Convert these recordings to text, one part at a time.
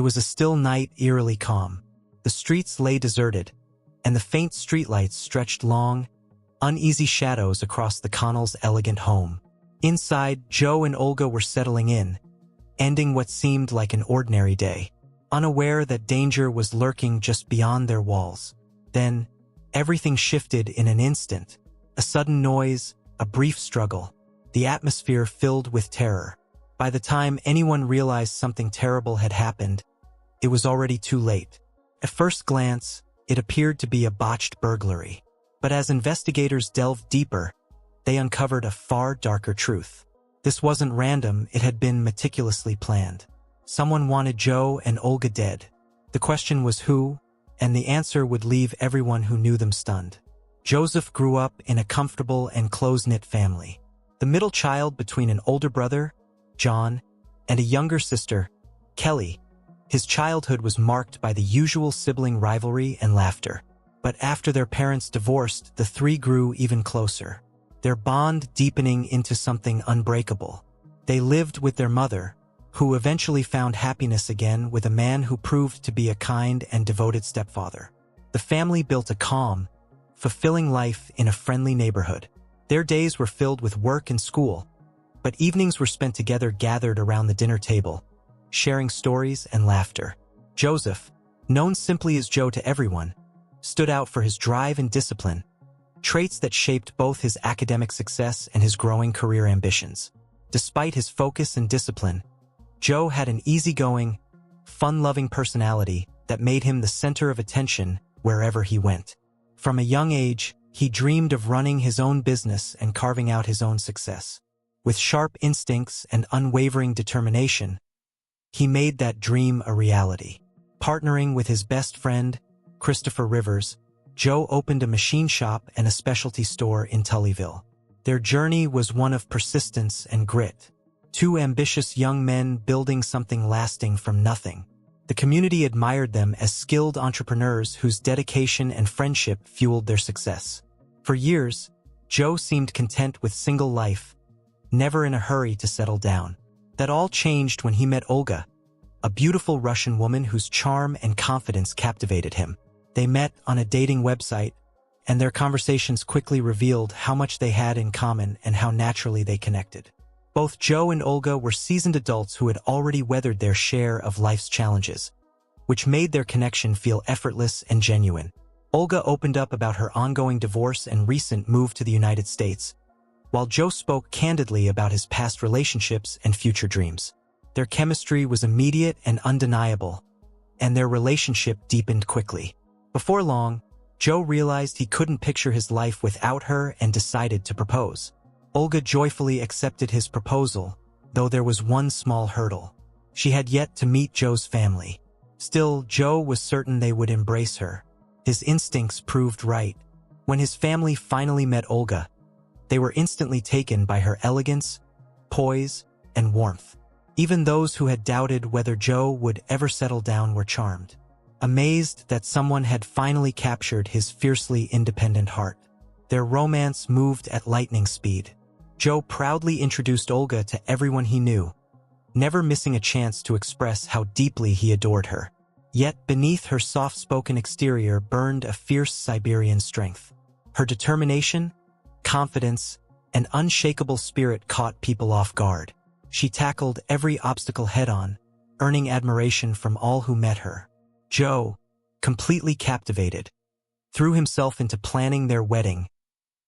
It was a still night, eerily calm. The streets lay deserted, and the faint streetlights stretched long, uneasy shadows across the Connells' elegant home. Inside, Joe and Olga were settling in, ending what seemed like an ordinary day, unaware that danger was lurking just beyond their walls. Then, everything shifted in an instant. A sudden noise, a brief struggle, the atmosphere filled with terror. By the time anyone realized something terrible had happened, it was already too late. At first glance, it appeared to be a botched burglary. But as investigators delved deeper, they uncovered a far darker truth. This wasn't random, it had been meticulously planned. Someone wanted Joe and Olga dead. The question was who, and the answer would leave everyone who knew them stunned. Joseph grew up in a comfortable and close-knit family. The middle child between an older brother, John, and a younger sister, Kelly. His childhood was marked by the usual sibling rivalry and laughter. But after their parents divorced, the three grew even closer, their bond deepening into something unbreakable. They lived with their mother, who eventually found happiness again with a man who proved to be a kind and devoted stepfather. The family built a calm, fulfilling life in a friendly neighborhood. Their days were filled with work and school, but evenings were spent together gathered around the dinner table, sharing stories and laughter. Joseph, known simply as Joe to everyone, stood out for his drive and discipline, traits that shaped both his academic success and his growing career ambitions. Despite his focus and discipline, Joe had an easygoing, fun-loving personality that made him the center of attention wherever he went. From a young age, he dreamed of running his own business and carving out his own success. With sharp instincts and unwavering determination, he made that dream a reality. Partnering with his best friend, Christopher Rivers, Joe opened a machine shop and a specialty store in Tullyville. Their journey was one of persistence and grit. Two ambitious young men building something lasting from nothing. The community admired them as skilled entrepreneurs whose dedication and friendship fueled their success. For years, Joe seemed content with single life, never in a hurry to settle down. That all changed when he met Olga, a beautiful Russian woman whose charm and confidence captivated him. They met on a dating website, and their conversations quickly revealed how much they had in common and how naturally they connected. Both Joe and Olga were seasoned adults who had already weathered their share of life's challenges, which made their connection feel effortless and genuine. Olga opened up about her ongoing divorce and recent move to the United States, while Joe spoke candidly about his past relationships and future dreams. Their chemistry was immediate and undeniable, and their relationship deepened quickly. Before long, Joe realized he couldn't picture his life without her and decided to propose. Olga joyfully accepted his proposal, though there was one small hurdle. She had yet to meet Joe's family. Still, Joe was certain they would embrace her. His instincts proved right. When his family finally met Olga, they were instantly taken by her elegance, poise, and warmth. Even those who had doubted whether Joe would ever settle down were charmed, amazed that someone had finally captured his fiercely independent heart. Their romance moved at lightning speed. Joe proudly introduced Olga to everyone he knew, never missing a chance to express how deeply he adored her. Yet beneath her soft-spoken exterior burned a fierce Siberian strength. Her determination, confidence, and unshakable spirit caught people off guard. She tackled every obstacle head-on, earning admiration from all who met her. Joe, completely captivated, threw himself into planning their wedding,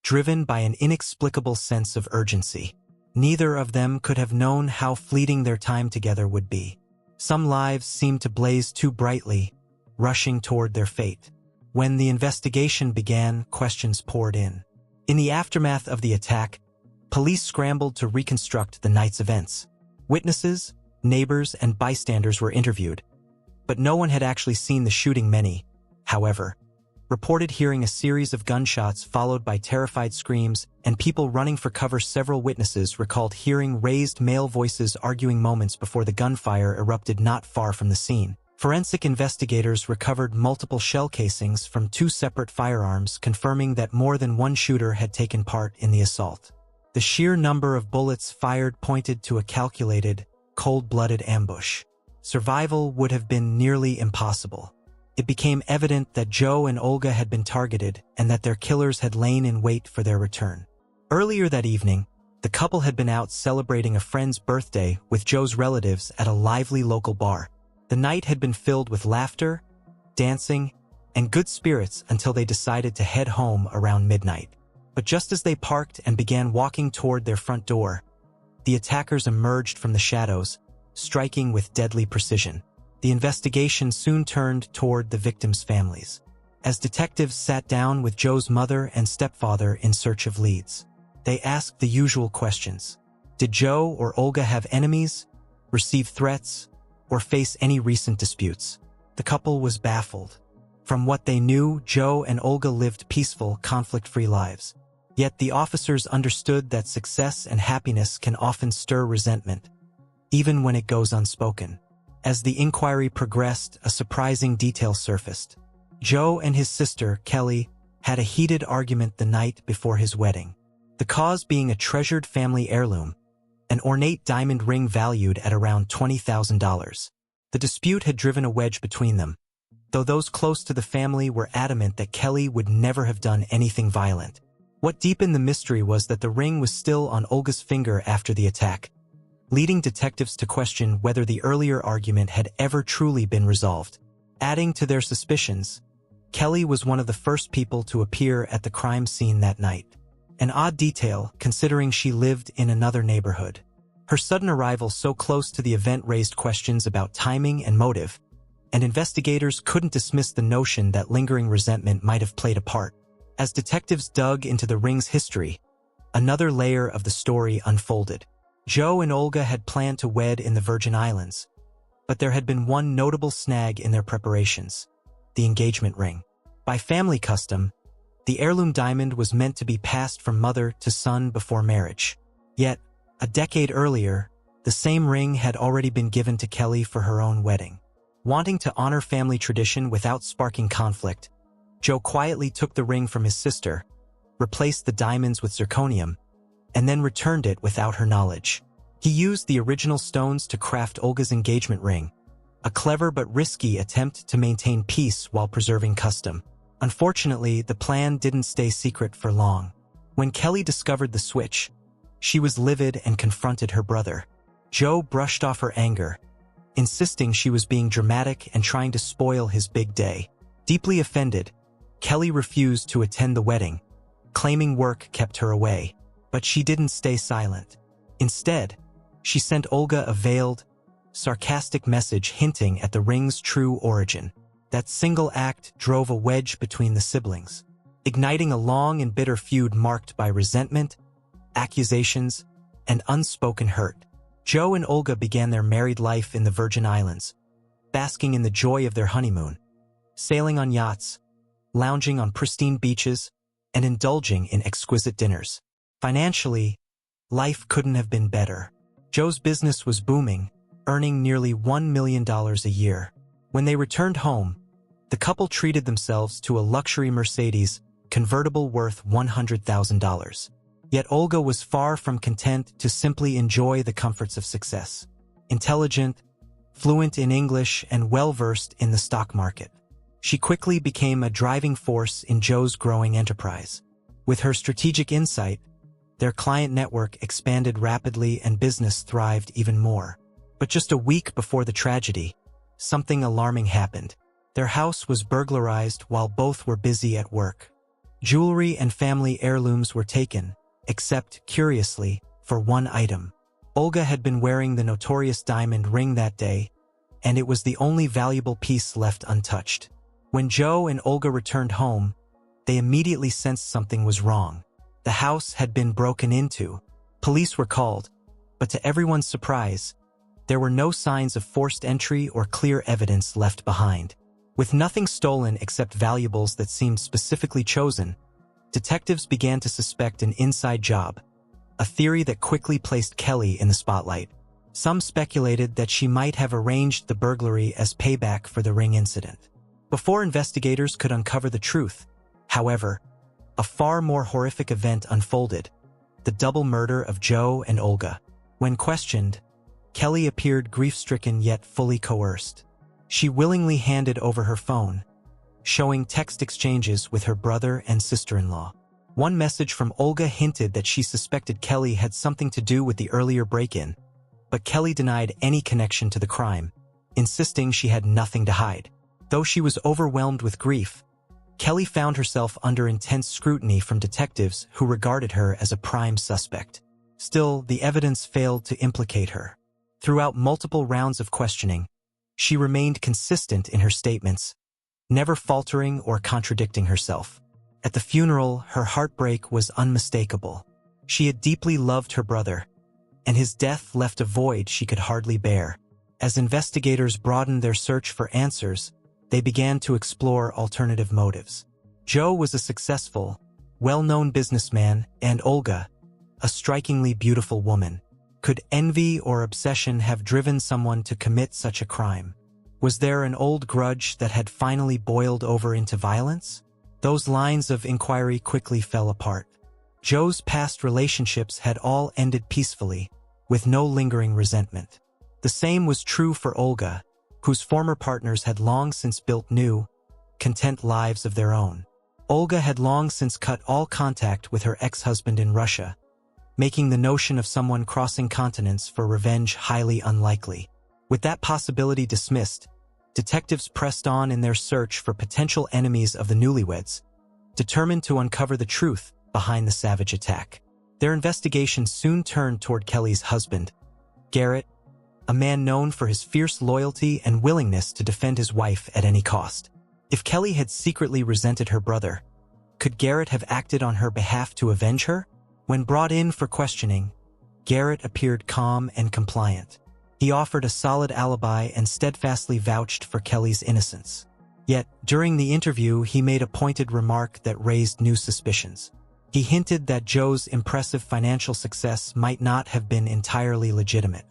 driven by an inexplicable sense of urgency. Neither of them could have known how fleeting their time together would be. Some lives seemed to blaze too brightly, rushing toward their fate. When the investigation began, questions poured in. In the aftermath of the attack, police scrambled to reconstruct the night's events. Witnesses, neighbors, and bystanders were interviewed, but no one had actually seen the shooting. Many, however, reported hearing a series of gunshots followed by terrified screams, and people running for cover. Several witnesses recalled hearing raised male voices arguing moments before the gunfire erupted not far from the scene. Forensic investigators recovered multiple shell casings from two separate firearms, confirming that more than one shooter had taken part in the assault. The sheer number of bullets fired pointed to a calculated, cold-blooded ambush. survival would have been nearly impossible. It became evident that Joe and Olga had been targeted and that their killers had lain in wait for their return. Earlier that evening, the couple had been out celebrating a friend's birthday with Joe's relatives at a lively local bar. The night had been filled with laughter, dancing, and good spirits until they decided to head home around midnight. But just as they parked and began walking toward their front door, the attackers emerged from the shadows, striking with deadly precision. The investigation soon turned toward the victims' families, as detectives sat down with Joe's mother and stepfather in search of leads. They asked the usual questions. Did Joe or Olga have enemies, receive threats, or face any recent disputes? The couple was baffled. From what they knew, Joe and Olga lived peaceful, conflict-free lives. Yet the officers understood that success and happiness can often stir resentment, even when it goes unspoken. As the inquiry progressed, a surprising detail surfaced. Joe and his sister, Kelly, had a heated argument the night before his wedding. The cause being a treasured family heirloom, an ornate diamond ring valued at around $20,000. The dispute had driven a wedge between them, though those close to the family were adamant that Kelly would never have done anything violent. What deepened the mystery was that the ring was still on Olga's finger after the attack, leading detectives to question whether the earlier argument had ever truly been resolved. Adding to their suspicions, Kelly was one of the first people to appear at the crime scene that night. An odd detail, considering she lived in another neighborhood. Her sudden arrival so close to the event raised questions about timing and motive, and investigators couldn't dismiss the notion that lingering resentment might have played a part. As detectives dug into the ring's history, another layer of the story unfolded. Joe and Olga had planned to wed in the Virgin Islands, but there had been one notable snag in their preparations: the engagement ring. By family custom, the heirloom diamond was meant to be passed from mother to son before marriage. Yet, a decade earlier, the same ring had already been given to Kelly for her own wedding. Wanting to honor family tradition without sparking conflict, Joe quietly took the ring from his sister, replaced the diamonds with zirconium, and then returned it without her knowledge. He used the original stones to craft Olga's engagement ring, a clever but risky attempt to maintain peace while preserving custom. Unfortunately, the plan didn't stay secret for long. When Kelly discovered the switch, she was livid and confronted her brother. Joe brushed off her anger, insisting she was being dramatic and trying to spoil his big day. Deeply offended, Kelly refused to attend the wedding, claiming work kept her away. But she didn't stay silent. Instead, she sent Olga a veiled, sarcastic message hinting at the ring's true origin. That single act drove a wedge between the siblings, igniting a long and bitter feud marked by resentment, accusations, and unspoken hurt. Joe and Olga began their married life in the Virgin Islands, basking in the joy of their honeymoon, sailing on yachts, lounging on pristine beaches, and indulging in exquisite dinners. Financially, life couldn't have been better. Joe's business was booming, earning nearly $1 million a year. When they returned home, the couple treated themselves to a luxury Mercedes convertible worth $100,000. Yet Olga was far from content to simply enjoy the comforts of success. Intelligent, fluent in English, and well-versed in the stock market, she quickly became a driving force in Joe's growing enterprise. With her strategic insight, their client network expanded rapidly and business thrived even more. But just a week before the tragedy, something alarming happened. Their house was burglarized while both were busy at work. Jewelry and family heirlooms were taken, except, curiously, for one item. Olga had been wearing the notorious diamond ring that day, and it was the only valuable piece left untouched. When Joe and Olga returned home, they immediately sensed something was wrong. The house had been broken into. Police were called, but to everyone's surprise, there were no signs of forced entry or clear evidence left behind. With nothing stolen except valuables that seemed specifically chosen, detectives began to suspect an inside job, a theory that quickly placed Kelly in the spotlight. Some speculated that she might have arranged the burglary as payback for the ring incident. Before investigators could uncover the truth, however, a far more horrific event unfolded: the double murder of Joe and Olga. When questioned, Kelly appeared grief-stricken yet fully coerced. She willingly handed over her phone, showing text exchanges with her brother and sister-in-law. One message from Olga hinted that she suspected Kelly had something to do with the earlier break-in, but Kelly denied any connection to the crime, insisting she had nothing to hide. Though she was overwhelmed with grief, Kelly found herself under intense scrutiny from detectives who regarded her as a prime suspect. Still, the evidence failed to implicate her. Throughout multiple rounds of questioning, she remained consistent in her statements, never faltering or contradicting herself. At the funeral, her heartbreak was unmistakable. She had deeply loved her brother, and his death left a void she could hardly bear. As investigators broadened their search for answers, they began to explore alternative motives. Joe was a successful, well-known businessman, and Olga, a strikingly beautiful woman. Could envy or obsession have driven someone to commit such a crime? Was there an old grudge that had finally boiled over into violence? Those lines of inquiry quickly fell apart. Joe's past relationships had all ended peacefully, with no lingering resentment. The same was true for Olga, whose former partners had long since built new, content lives of their own. Olga had long since cut all contact with her ex-husband in Russia, making the notion of someone crossing continents for revenge highly unlikely. With that possibility dismissed, detectives pressed on in their search for potential enemies of the newlyweds, determined to uncover the truth behind the savage attack. Their investigation soon turned toward Kelly's husband, Garrett, a man known for his fierce loyalty and willingness to defend his wife at any cost. If Kelly had secretly resented her brother, could Garrett have acted on her behalf to avenge her? When brought in for questioning, Garrett appeared calm and compliant. He offered a solid alibi and steadfastly vouched for Kelly's innocence. Yet, during the interview, he made a pointed remark that raised new suspicions. He hinted that Joe's impressive financial success might not have been entirely legitimate.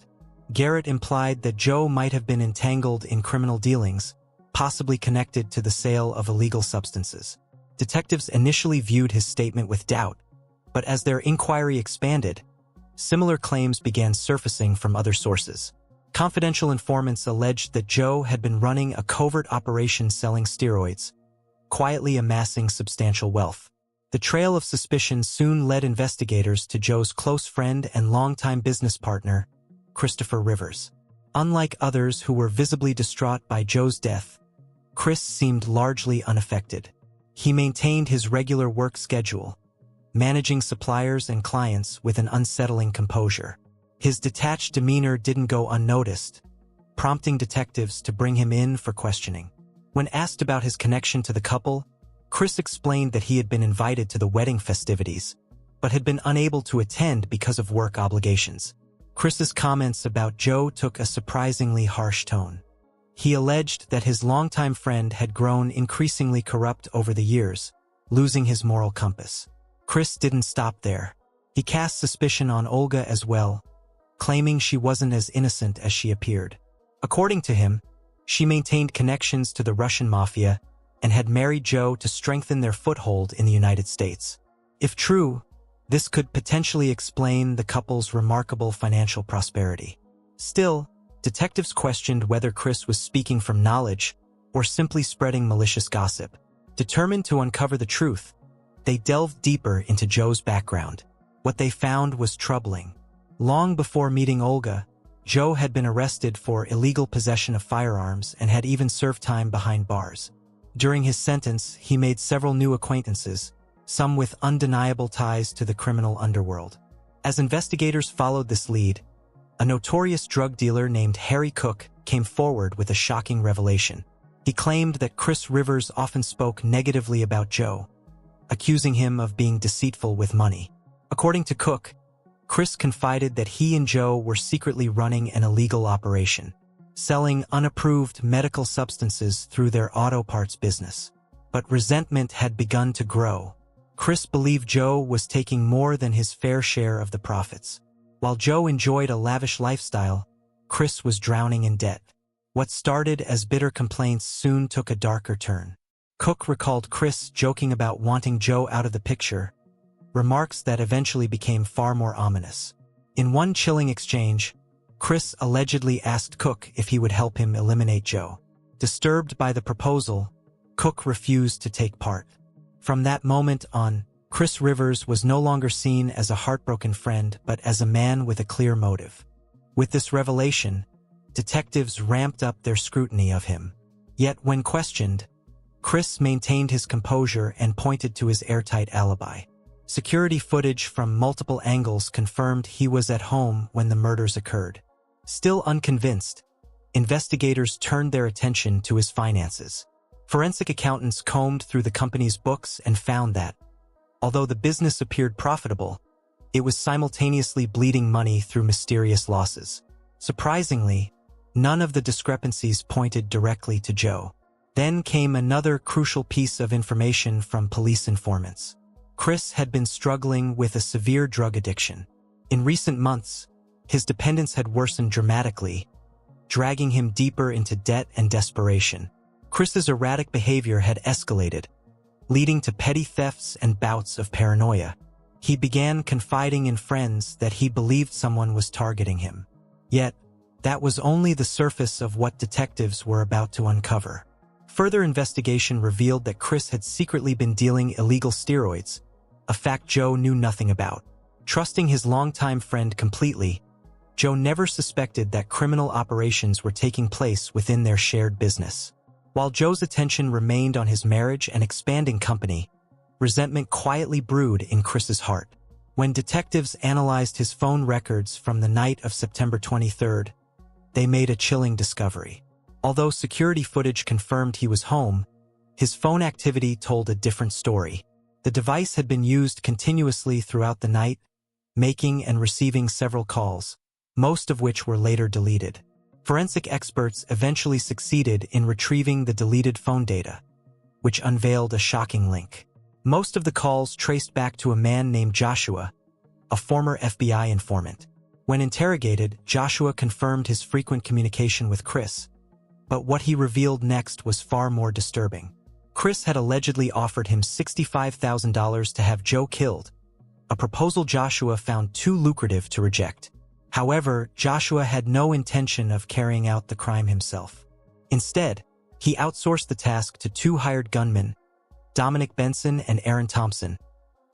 Garrett implied that Joe might have been entangled in criminal dealings, possibly connected to the sale of illegal substances. Detectives initially viewed his statement with doubt, but as their inquiry expanded, similar claims began surfacing from other sources. Confidential informants alleged that Joe had been running a covert operation selling steroids, quietly amassing substantial wealth. The trail of suspicion soon led investigators to Joe's close friend and longtime business partner, Christopher Rivers. Unlike others who were visibly distraught by Joe's death, Chris seemed largely unaffected. He maintained his regular work schedule, managing suppliers and clients with an unsettling composure. His detached demeanor didn't go unnoticed, prompting detectives to bring him in for questioning. When asked about his connection to the couple, Chris explained that he had been invited to the wedding festivities, but had been unable to attend because of work obligations. Chris's comments about Joe took a surprisingly harsh tone. He alleged that his longtime friend had grown increasingly corrupt over the years, losing his moral compass. Chris didn't stop there. He cast suspicion on Olga as well, claiming she wasn't as innocent as she appeared. According to him, she maintained connections to the Russian mafia and had married Joe to strengthen their foothold in the United States. If true, this could potentially explain the couple's remarkable financial prosperity. Still, detectives questioned whether Chris was speaking from knowledge or simply spreading malicious gossip. Determined to uncover the truth, they delved deeper into Joe's background. What they found was troubling. Long before meeting Olga, Joe had been arrested for illegal possession of firearms and had even served time behind bars. During his sentence, he made several new acquaintances, some with undeniable ties to the criminal underworld. As investigators followed this lead, a notorious drug dealer named Harry Cook came forward with a shocking revelation. He claimed that Chris Rivers often spoke negatively about Joe, accusing him of being deceitful with money. According to Cook, Chris confided that he and Joe were secretly running an illegal operation, selling unapproved medical substances through their auto parts business. But resentment had begun to grow. Chris believed Joe was taking more than his fair share of the profits. While Joe enjoyed a lavish lifestyle, Chris was drowning in debt. What started as bitter complaints soon took a darker turn. Cook recalled Chris joking about wanting Joe out of the picture, remarks that eventually became far more ominous. In one chilling exchange, Chris allegedly asked Cook if he would help him eliminate Joe. Disturbed by the proposal, Cook refused to take part. From that moment on, Chris Rivers was no longer seen as a heartbroken friend but as a man with a clear motive. With this revelation, detectives ramped up their scrutiny of him. Yet when questioned, Chris maintained his composure and pointed to his airtight alibi. Security footage from multiple angles confirmed he was at home when the murders occurred. Still unconvinced, investigators turned their attention to his finances. Forensic accountants combed through the company's books and found that, although the business appeared profitable, it was simultaneously bleeding money through mysterious losses. Surprisingly, none of the discrepancies pointed directly to Joe. Then came another crucial piece of information from police informants. Chris had been struggling with a severe drug addiction. In recent months, his dependence had worsened dramatically, dragging him deeper into debt and desperation. Chris's erratic behavior had escalated, leading to petty thefts and bouts of paranoia. He began confiding in friends that he believed someone was targeting him. Yet, that was only the surface of what detectives were about to uncover. Further investigation revealed that Chris had secretly been dealing illegal steroids, a fact Joe knew nothing about. Trusting his longtime friend completely, Joe never suspected that criminal operations were taking place within their shared business. While Joe's attention remained on his marriage and expanding company, resentment quietly brewed in Chris's heart. When detectives analyzed his phone records from the night of September 23rd, they made a chilling discovery. Although security footage confirmed he was home, his phone activity told a different story. The device had been used continuously throughout the night, making and receiving several calls, most of which were later deleted. Forensic experts eventually succeeded in retrieving the deleted phone data, which unveiled a shocking link. Most of the calls traced back to a man named Joshua, a former FBI informant. When interrogated, Joshua confirmed his frequent communication with Chris, but what he revealed next was far more disturbing. Chris had allegedly offered him $65,000 to have Joe killed, a proposal Joshua found too lucrative to reject. However, Joshua had no intention of carrying out the crime himself. Instead, he outsourced the task to two hired gunmen, Dominic Benson and Aaron Thompson,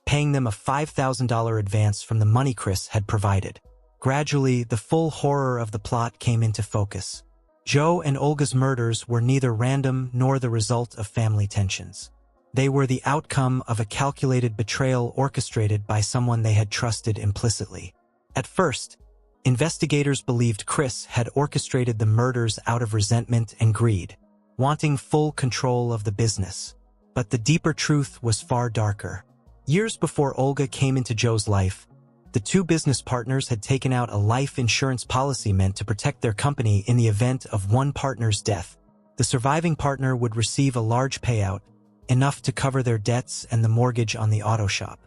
paying them a $5,000 advance from the money Chris had provided. Gradually, the full horror of the plot came into focus. Joe and Olga's murders were neither random nor the result of family tensions. They were the outcome of a calculated betrayal orchestrated by someone they had trusted implicitly. At first, investigators believed Chris had orchestrated the murders out of resentment and greed, wanting full control of the business. But the deeper truth was far darker. Years before Olga came into Joe's life, the two business partners had taken out a life insurance policy meant to protect their company in the event of one partner's death. The surviving partner would receive a large payout, enough to cover their debts and the mortgage on the auto shop.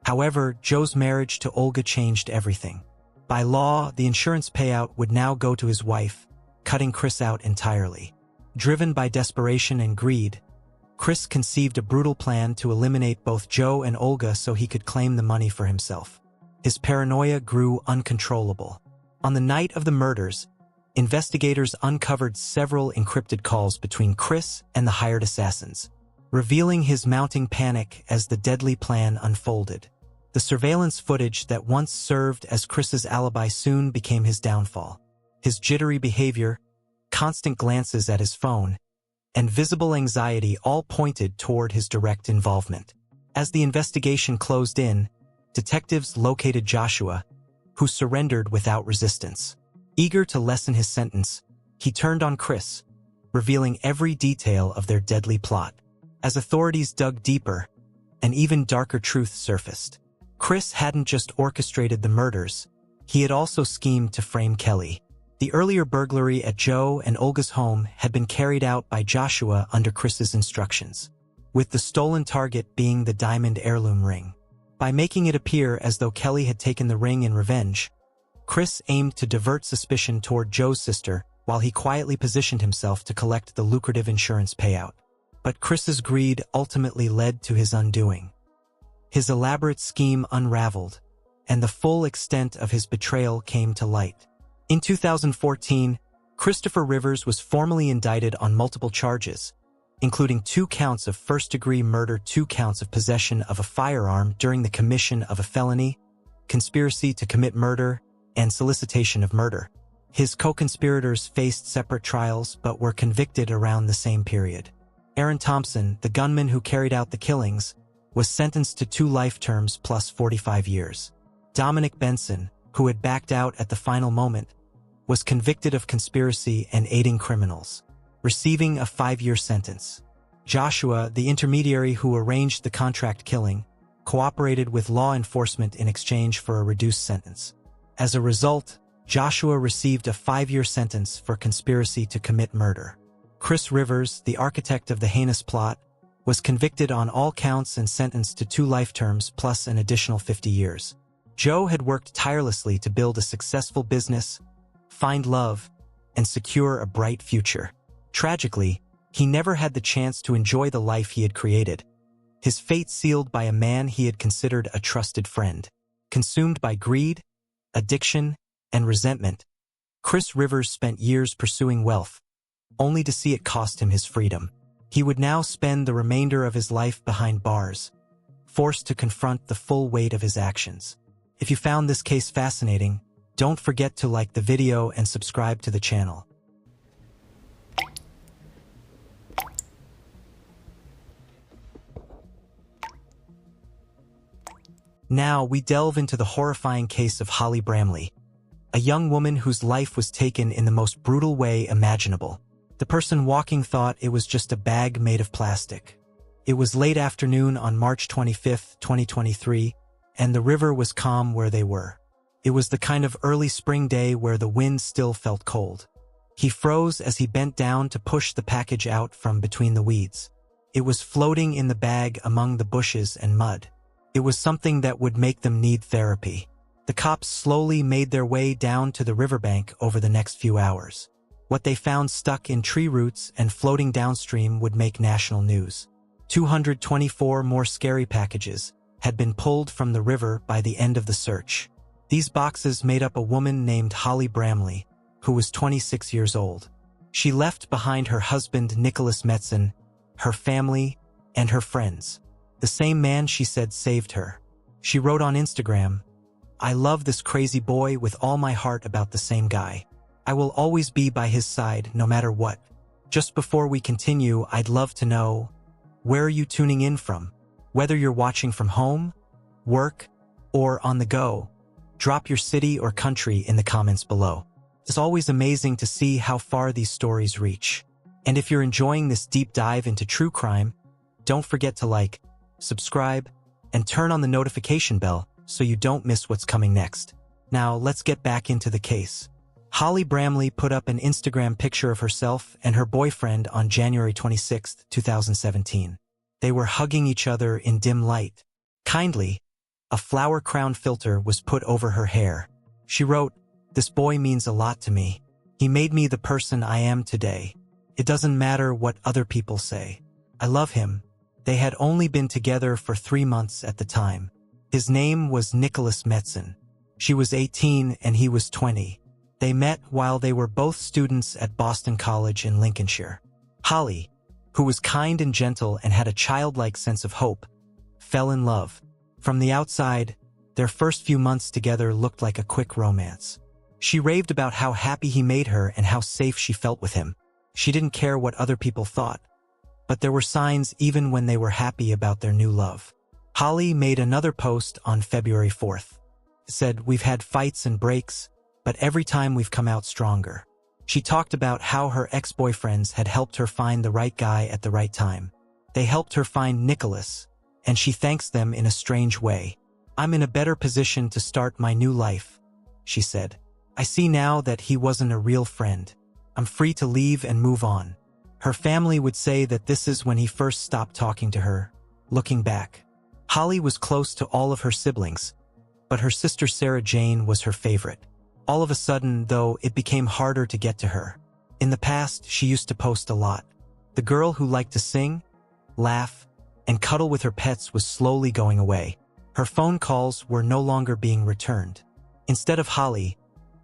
However, Joe's marriage to Olga changed everything. By law, the insurance payout would now go to his wife, cutting Chris out entirely. Driven by desperation and greed, Chris conceived a brutal plan to eliminate both Joe and Olga so he could claim the money for himself. His paranoia grew uncontrollable. On the night of the murders, investigators uncovered several encrypted calls between Chris and the hired assassins, revealing his mounting panic as the deadly plan unfolded. The surveillance footage that once served as Chris's alibi soon became his downfall. His jittery behavior, constant glances at his phone, and visible anxiety all pointed toward his direct involvement. As the investigation closed in, detectives located Joshua, who surrendered without resistance. Eager to lessen his sentence, he turned on Chris, revealing every detail of their deadly plot. As authorities dug deeper, an even darker truth surfaced. Chris hadn't just orchestrated the murders, he had also schemed to frame Kelly. The earlier burglary at Joe and Olga's home had been carried out by Joshua under Chris's instructions, with the stolen target being the diamond heirloom ring. By making it appear as though Kelly had taken the ring in revenge, Chris aimed to divert suspicion toward Joe's sister while he quietly positioned himself to collect the lucrative insurance payout. But Chris's greed ultimately led to his undoing. His elaborate scheme unraveled, and the full extent of his betrayal came to light. In 2014, Christopher Rivers was formally indicted on multiple charges, including 2 counts of first-degree murder, 2 counts of possession of a firearm during the commission of a felony, conspiracy to commit murder, and solicitation of murder. His co-conspirators faced separate trials but were convicted around the same period. Aaron Thompson, the gunman who carried out the killings, was sentenced to 2 life terms plus 45 years. Dominic Benson, who had backed out at the final moment, was convicted of conspiracy and aiding criminals, receiving a 5-year sentence. Joshua, the intermediary who arranged the contract killing, cooperated with law enforcement in exchange for a reduced sentence. As a result, Joshua received a 5-year sentence for conspiracy to commit murder. Chris Rivers, the architect of the heinous plot, was convicted on all counts and sentenced to 2 life terms plus an additional 50 years. Joe had worked tirelessly to build a successful business, find love, and secure a bright future. Tragically, he never had the chance to enjoy the life he had created. His fate sealed by a man he had considered a trusted friend. Consumed by greed, addiction, and resentment, Chris Rivers spent years pursuing wealth, only to see it cost him his freedom. He would now spend the remainder of his life behind bars, forced to confront the full weight of his actions. If you found this case fascinating, don't forget to like the video and subscribe to the channel. Now we delve into the horrifying case of Holly Bramley, a young woman whose life was taken in the most brutal way imaginable. The person walking thought it was just a bag made of plastic. It was late afternoon on March 25, 2023, and the river was calm where they were. It was the kind of early spring day where the wind still felt cold. He froze as he bent down to push the package out from between the weeds. It was floating in the bag among the bushes and mud. It was something that would make them need therapy. The cops slowly made their way down to the riverbank over the next few hours. What they found stuck in tree roots and floating downstream would make national news. 224 more scary packages had been pulled from the river by the end of the search. These boxes made up a woman named Holly Bramley, who was 26 years old. She left behind her husband Nicholas Metzen, her family, and her friends. The same man she said saved her. She wrote on Instagram, "I love this crazy boy with all my heart about the same guy. I will always be by his side no matter what. Just before we continue, I'd love to know, where are you tuning in from? Whether you're watching from home, work, or on the go, drop your city or country in the comments below. It's always amazing to see how far these stories reach. And if you're enjoying this deep dive into true crime, don't forget to like, subscribe, and turn on the notification bell so you don't miss what's coming next. Now, let's get back into the case. Holly Bramley put up an Instagram picture of herself and her boyfriend on January 26, 2017. They were hugging each other in dim light. Kindly, a flower crown filter was put over her hair. She wrote, "This boy means a lot to me. He made me the person I am today. It doesn't matter what other people say. I love him." They had only been together for 3 months at the time. His name was Nicholas Metzen. She was 18 and he was 20. They met while they were both students at Boston College in Lincolnshire. Holly, who was kind and gentle and had a childlike sense of hope, fell in love. From the outside, their first few months together looked like a quick romance. She raved about how happy he made her and how safe she felt with him. She didn't care what other people thought. But there were signs even when they were happy about their new love. Holly made another post on February 4th. It said, "We've had fights and breaks, but every time we've come out stronger." She talked about how her ex-boyfriends had helped her find the right guy at the right time. They helped her find Nicholas, and she thanks them in a strange way. "I'm in a better position to start my new life," she said. "I see now that he wasn't a real friend. I'm free to leave and move on." Her family would say that this is when he first stopped talking to her. Looking back, Holly was close to all of her siblings, but her sister Sarah Jane was her favorite. All of a sudden, though, it became harder to get to her. In the past, she used to post a lot. The girl who liked to sing, laugh, and cuddle with her pets was slowly going away. Her phone calls were no longer being returned. Instead of Holly,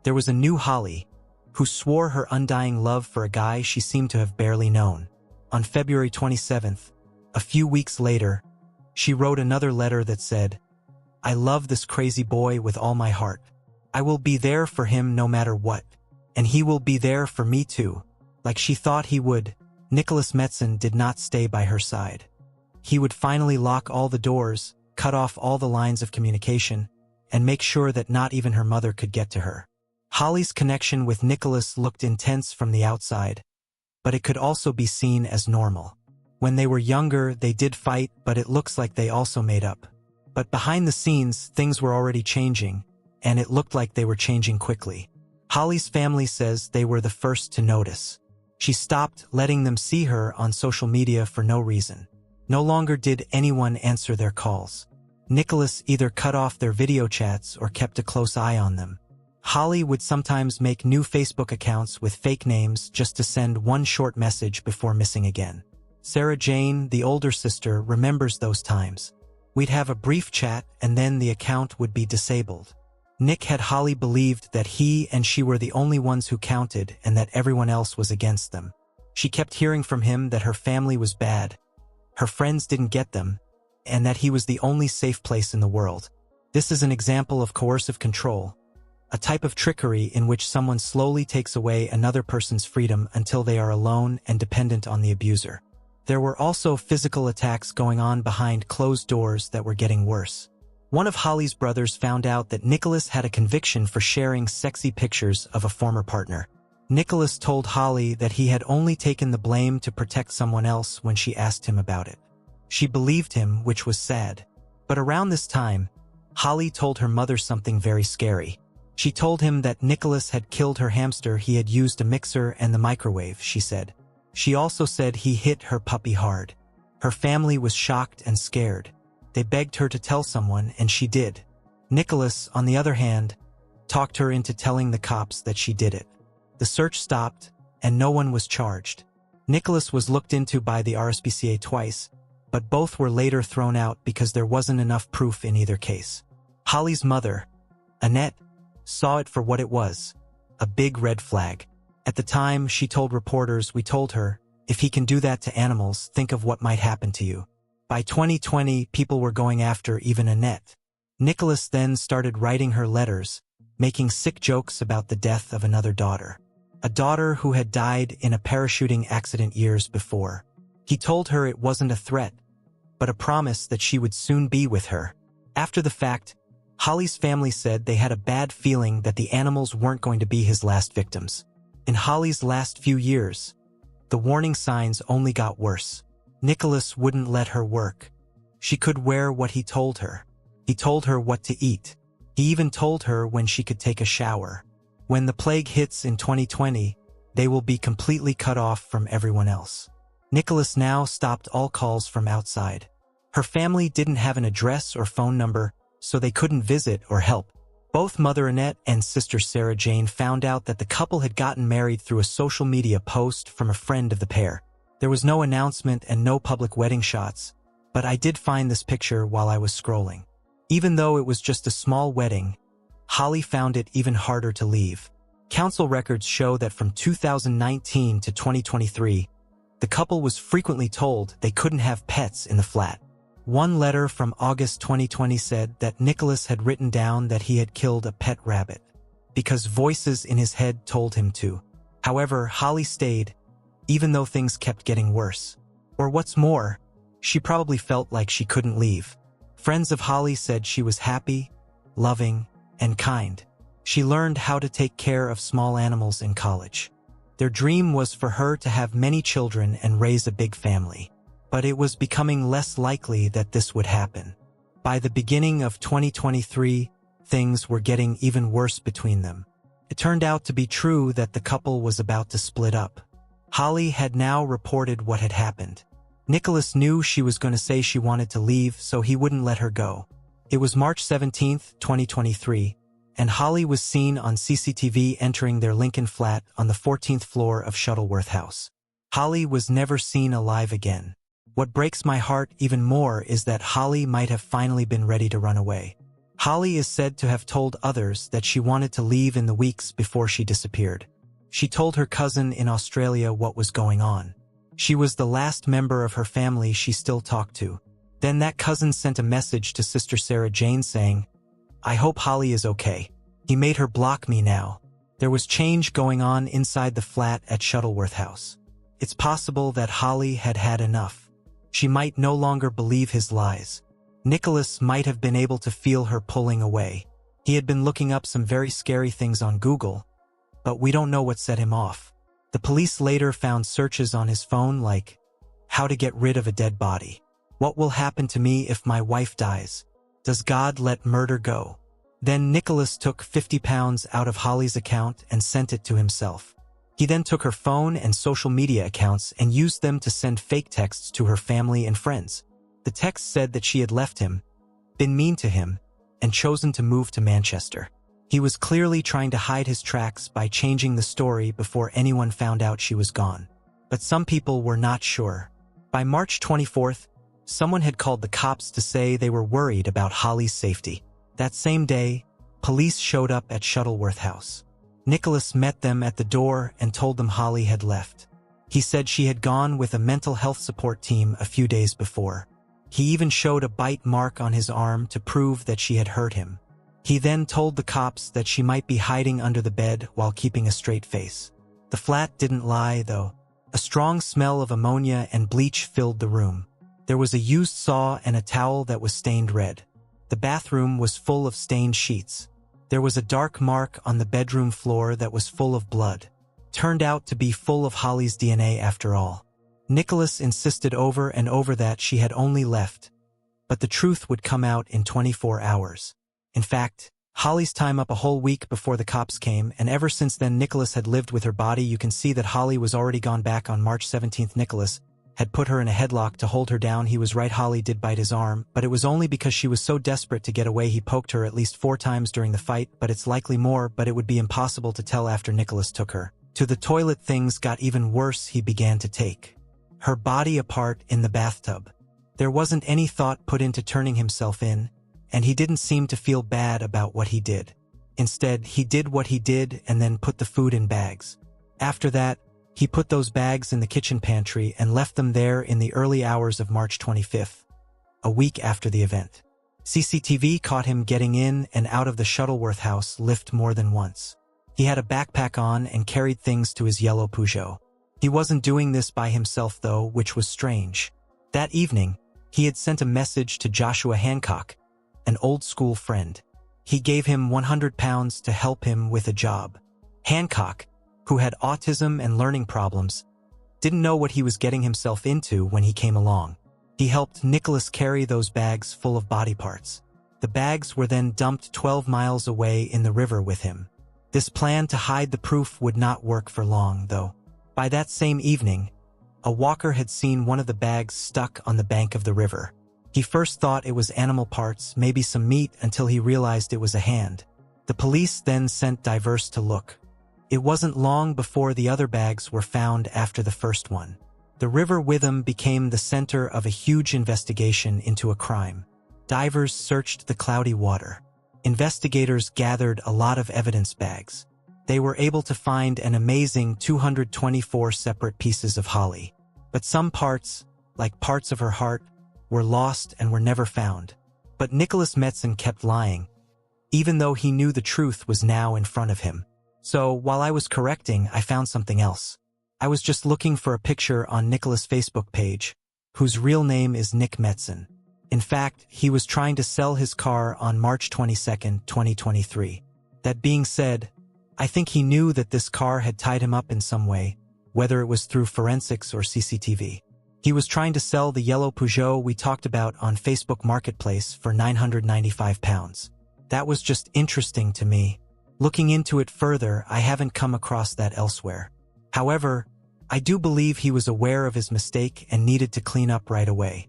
There was a new Holly, who swore her undying love for a guy she seemed to have barely known. On February 27th, a few weeks later, she wrote another letter that said, "I love this crazy boy with all my heart. I will be there for him no matter what. And he will be there for me too." Like she thought he would, Nicholas Metzen did not stay by her side. He would finally lock all the doors, cut off all the lines of communication, and make sure that not even her mother could get to her. Holly's connection with Nicholas looked intense from the outside, but it could also be seen as normal. When they were younger, they did fight, but it looks like they also made up. But behind the scenes, things were already changing, and it looked like they were changing quickly. Holly's family says they were the first to notice. She stopped letting them see her on social media for no reason. No longer did anyone answer their calls. Nicholas either cut off their video chats or kept a close eye on them. Holly would sometimes make new Facebook accounts with fake names just to send one short message before missing again. Sarah Jane, the older sister, remembers those times. We'd have a brief chat and then the account would be disabled. Nick had Holly believed that he and she were the only ones who counted and that everyone else was against them. She kept hearing from him that her family was bad, her friends didn't get them, and that he was the only safe place in the world. This is an example of coercive control, a type of trickery in which someone slowly takes away another person's freedom until they are alone and dependent on the abuser. There were also physical attacks going on behind closed doors that were getting worse. One of Holly's brothers found out that Nicholas had a conviction for sharing sexy pictures of a former partner. Nicholas told Holly that he had only taken the blame to protect someone else when she asked him about it. She believed him, which was sad. But around this time, Holly told her mother something very scary. She told him that Nicholas had killed her hamster. He had used a mixer and the microwave, she said. She also said he hit her puppy hard. Her family was shocked and scared. They begged her to tell someone, and she did. Nicholas, on the other hand, talked her into telling the cops that she did it. The search stopped, and no one was charged. Nicholas was looked into by the RSPCA twice, but both were later thrown out because there wasn't enough proof in either case. Holly's mother, Annette, saw it for what it was, a big red flag. At the time, she told reporters, "We told her, if he can do that to animals, think of what might happen to you." By 2020, people were going after even Annette. Nicholas then started writing her letters, making sick jokes about the death of another daughter. A daughter who had died in a parachuting accident years before. He told her it wasn't a threat, but a promise that she would soon be with her. After the fact, Holly's family said they had a bad feeling that the animals weren't going to be his last victims. In Holly's last few years, the warning signs only got worse. Nicholas wouldn't let her work. She could wear what he told her. He told her what to eat. He even told her when she could take a shower. When the plague hits in 2020, they will be completely cut off from everyone else. Nicholas now stopped all calls from outside. Her family didn't have an address or phone number, so they couldn't visit or help. Both Mother Annette and Sister Sarah Jane found out that the couple had gotten married through a social media post from a friend of the pair. There was no announcement and no public wedding shots, but I did find this picture while I was scrolling. Even though it was just a small wedding, Holly found it even harder to leave. Council records show that from 2019 to 2023, the couple was frequently told they couldn't have pets in the flat. One letter from August 2020 said that Nicholas had written down that he had killed a pet rabbit because voices in his head told him to. However, Holly stayed, even though things kept getting worse. Or what's more, she probably felt like she couldn't leave. Friends of Holly said she was happy, loving, and kind. She learned how to take care of small animals in college. Their dream was for her to have many children and raise a big family. But it was becoming less likely that this would happen. By the beginning of 2023, things were getting even worse between them. It turned out to be true that the couple was about to split up. Holly had now reported what had happened. Nicholas knew she was going to say she wanted to leave, so he wouldn't let her go. It was March 17, 2023, and Holly was seen on CCTV entering their Lincoln flat on the 14th floor of Shuttleworth House. Holly was never seen alive again. What breaks my heart even more is that Holly might have finally been ready to run away. Holly is said to have told others that she wanted to leave in the weeks before she disappeared. She told her cousin in Australia what was going on. She was the last member of her family she still talked to. Then that cousin sent a message to Sister Sarah Jane saying, "I hope Holly is okay. He made her block me now." There was change going on inside the flat at Shuttleworth House. It's possible that Holly had had enough. She might no longer believe his lies. Nicholas might have been able to feel her pulling away. He had been looking up some very scary things on Google, but we don't know what set him off. The police later found searches on his phone like, "How to get rid of a dead body. What will happen to me if my wife dies? Does God let murder go?" Then Nicholas took £50 out of Holly's account and sent it to himself. He then took her phone and social media accounts and used them to send fake texts to her family and friends. The text said that she had left him, been mean to him, and chosen to move to Manchester. He was clearly trying to hide his tracks by changing the story before anyone found out she was gone. But some people were not sure. By March 24th, someone had called the cops to say they were worried about Holly's safety. That same day, police showed up at Shuttleworth House. Nicholas met them at the door and told them Holly had left. He said she had gone with a mental health support team a few days before. He even showed a bite mark on his arm to prove that she had hurt him. He then told the cops that she might be hiding under the bed while keeping a straight face. The flat didn't lie, though. A strong smell of ammonia and bleach filled the room. There was a used saw and a towel that was stained red. The bathroom was full of stained sheets. There was a dark mark on the bedroom floor that was full of blood. Turned out to be full of Holly's DNA after all. Nicholas insisted over and over that she had only left, but the truth would come out in 24 hours. In fact, Holly's time up a whole week before the cops came, and ever since then Nicholas had lived with her body. You can see that Holly was already gone back on March 17th. Nicholas had put her in a headlock to hold her down. He was right, Holly did bite his arm, but it was only because she was so desperate to get away. He poked her at least 4 times during the fight, but it's likely more, but it would be impossible to tell after Nicholas took her to the toilet. Things got even worse. He began to take her body apart in the bathtub. There wasn't any thought put into turning himself in, and he didn't seem to feel bad about what he did. Instead, he did what he did and then put the food in bags. After that, he put those bags in the kitchen pantry and left them there in the early hours of March 25th, a week after the event. CCTV caught him getting in and out of the Shuttleworth House lift more than once. He had a backpack on and carried things to his yellow Peugeot. He wasn't doing this by himself though, which was strange. That evening, he had sent a message to Joshua Hancock, an old school friend. He gave him £100 to help him with a job. Hancock, who had autism and learning problems, didn't know what he was getting himself into when he came along. He helped Nicholas carry those bags full of body parts. The bags were then dumped 12 miles away in the river with him. This plan to hide the proof would not work for long, though. By that same evening, a walker had seen one of the bags stuck on the bank of the river. He first thought it was animal parts, maybe some meat, until he realized it was a hand. The police then sent divers to look. It wasn't long before the other bags were found after the first one. The River Witham became the center of a huge investigation into a crime. Divers searched the cloudy water. Investigators gathered a lot of evidence bags. They were able to find an amazing 224 separate pieces of Holly. But some parts, like parts of her heart, were lost and were never found. But Nicholas Metzen kept lying, even though he knew the truth was now in front of him. So, while I was correcting, I found something else. I was just looking for a picture on Nicholas' Facebook page, whose real name is Nick Metzen. In fact, he was trying to sell his car on March 22, 2023. That being said, I think he knew that this car had tied him up in some way, whether it was through forensics or CCTV. He was trying to sell the yellow Peugeot we talked about on Facebook Marketplace for £995. That was just interesting to me. Looking into it further, I haven't come across that elsewhere. However, I do believe he was aware of his mistake and needed to clean up right away.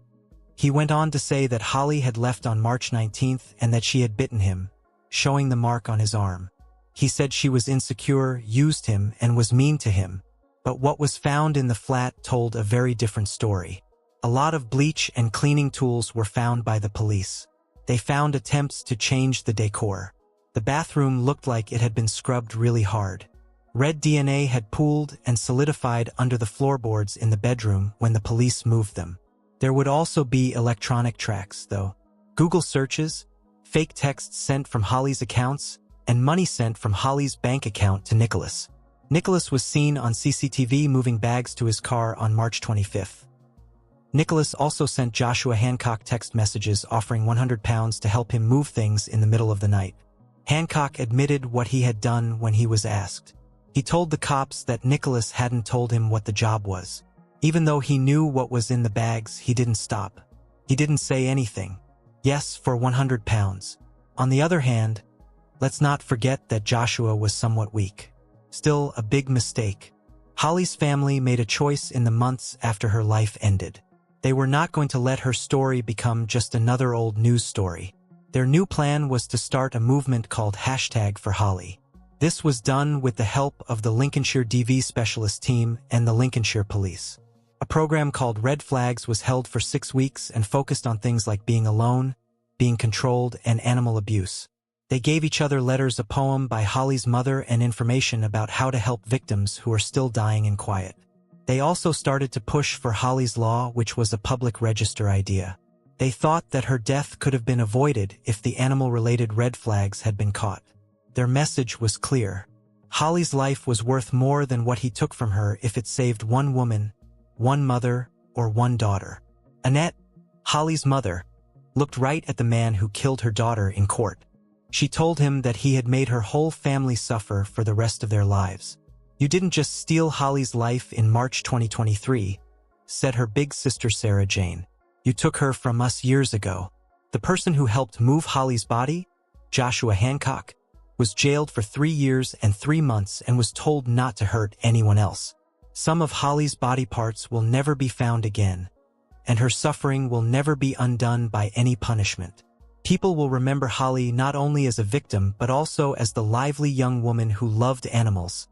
He went on to say that Holly had left on March 19th and that she had bitten him, showing the mark on his arm. He said she was insecure, used him, and was mean to him. But what was found in the flat told a very different story. A lot of bleach and cleaning tools were found by the police. They found attempts to change the decor. The bathroom looked like it had been scrubbed really hard. Red DNA had pooled and solidified under the floorboards in the bedroom when the police moved them. There would also be electronic tracks, though. Google searches, fake texts sent from Holly's accounts, and money sent from Holly's bank account to Nicholas. Nicholas was seen on CCTV moving bags to his car on March 25th. Nicholas also sent Joshua Hancock text messages offering £100 to help him move things in the middle of the night. Hancock admitted what he had done when he was asked. He told the cops that Nicholas hadn't told him what the job was. Even though he knew what was in the bags, he didn't stop. He didn't say anything. Yes, for £100. On the other hand, let's not forget that Joshua was somewhat weak. Still, a big mistake. Holly's family made a choice in the months after her life ended. They were not going to let her story become just another old news story. Their new plan was to start a movement called #ForHolly. This was done with the help of the Lincolnshire DV Specialist Team and the Lincolnshire Police. A program called Red Flags was held for 6 weeks and focused on things like being alone, being controlled, and animal abuse. They gave each other letters, a poem by Holly's mother, and information about how to help victims who are still dying in quiet. They also started to push for Holly's Law, which was a public register idea. They thought that her death could have been avoided if the animal-related red flags had been caught. Their message was clear. Holly's life was worth more than what he took from her if it saved one woman, one mother, or one daughter. Annette, Holly's mother, looked right at the man who killed her daughter in court. She told him that he had made her whole family suffer for the rest of their lives. "You didn't just steal Holly's life in March 2023, said her big sister Sarah Jane. You took her from us years ago." The person who helped move Holly's body, Joshua Hancock, was jailed for 3 years and 3 months and was told not to hurt anyone else. Some of Holly's body parts will never be found again, and her suffering will never be undone by any punishment. People will remember Holly not only as a victim but also as the lively young woman who loved animals,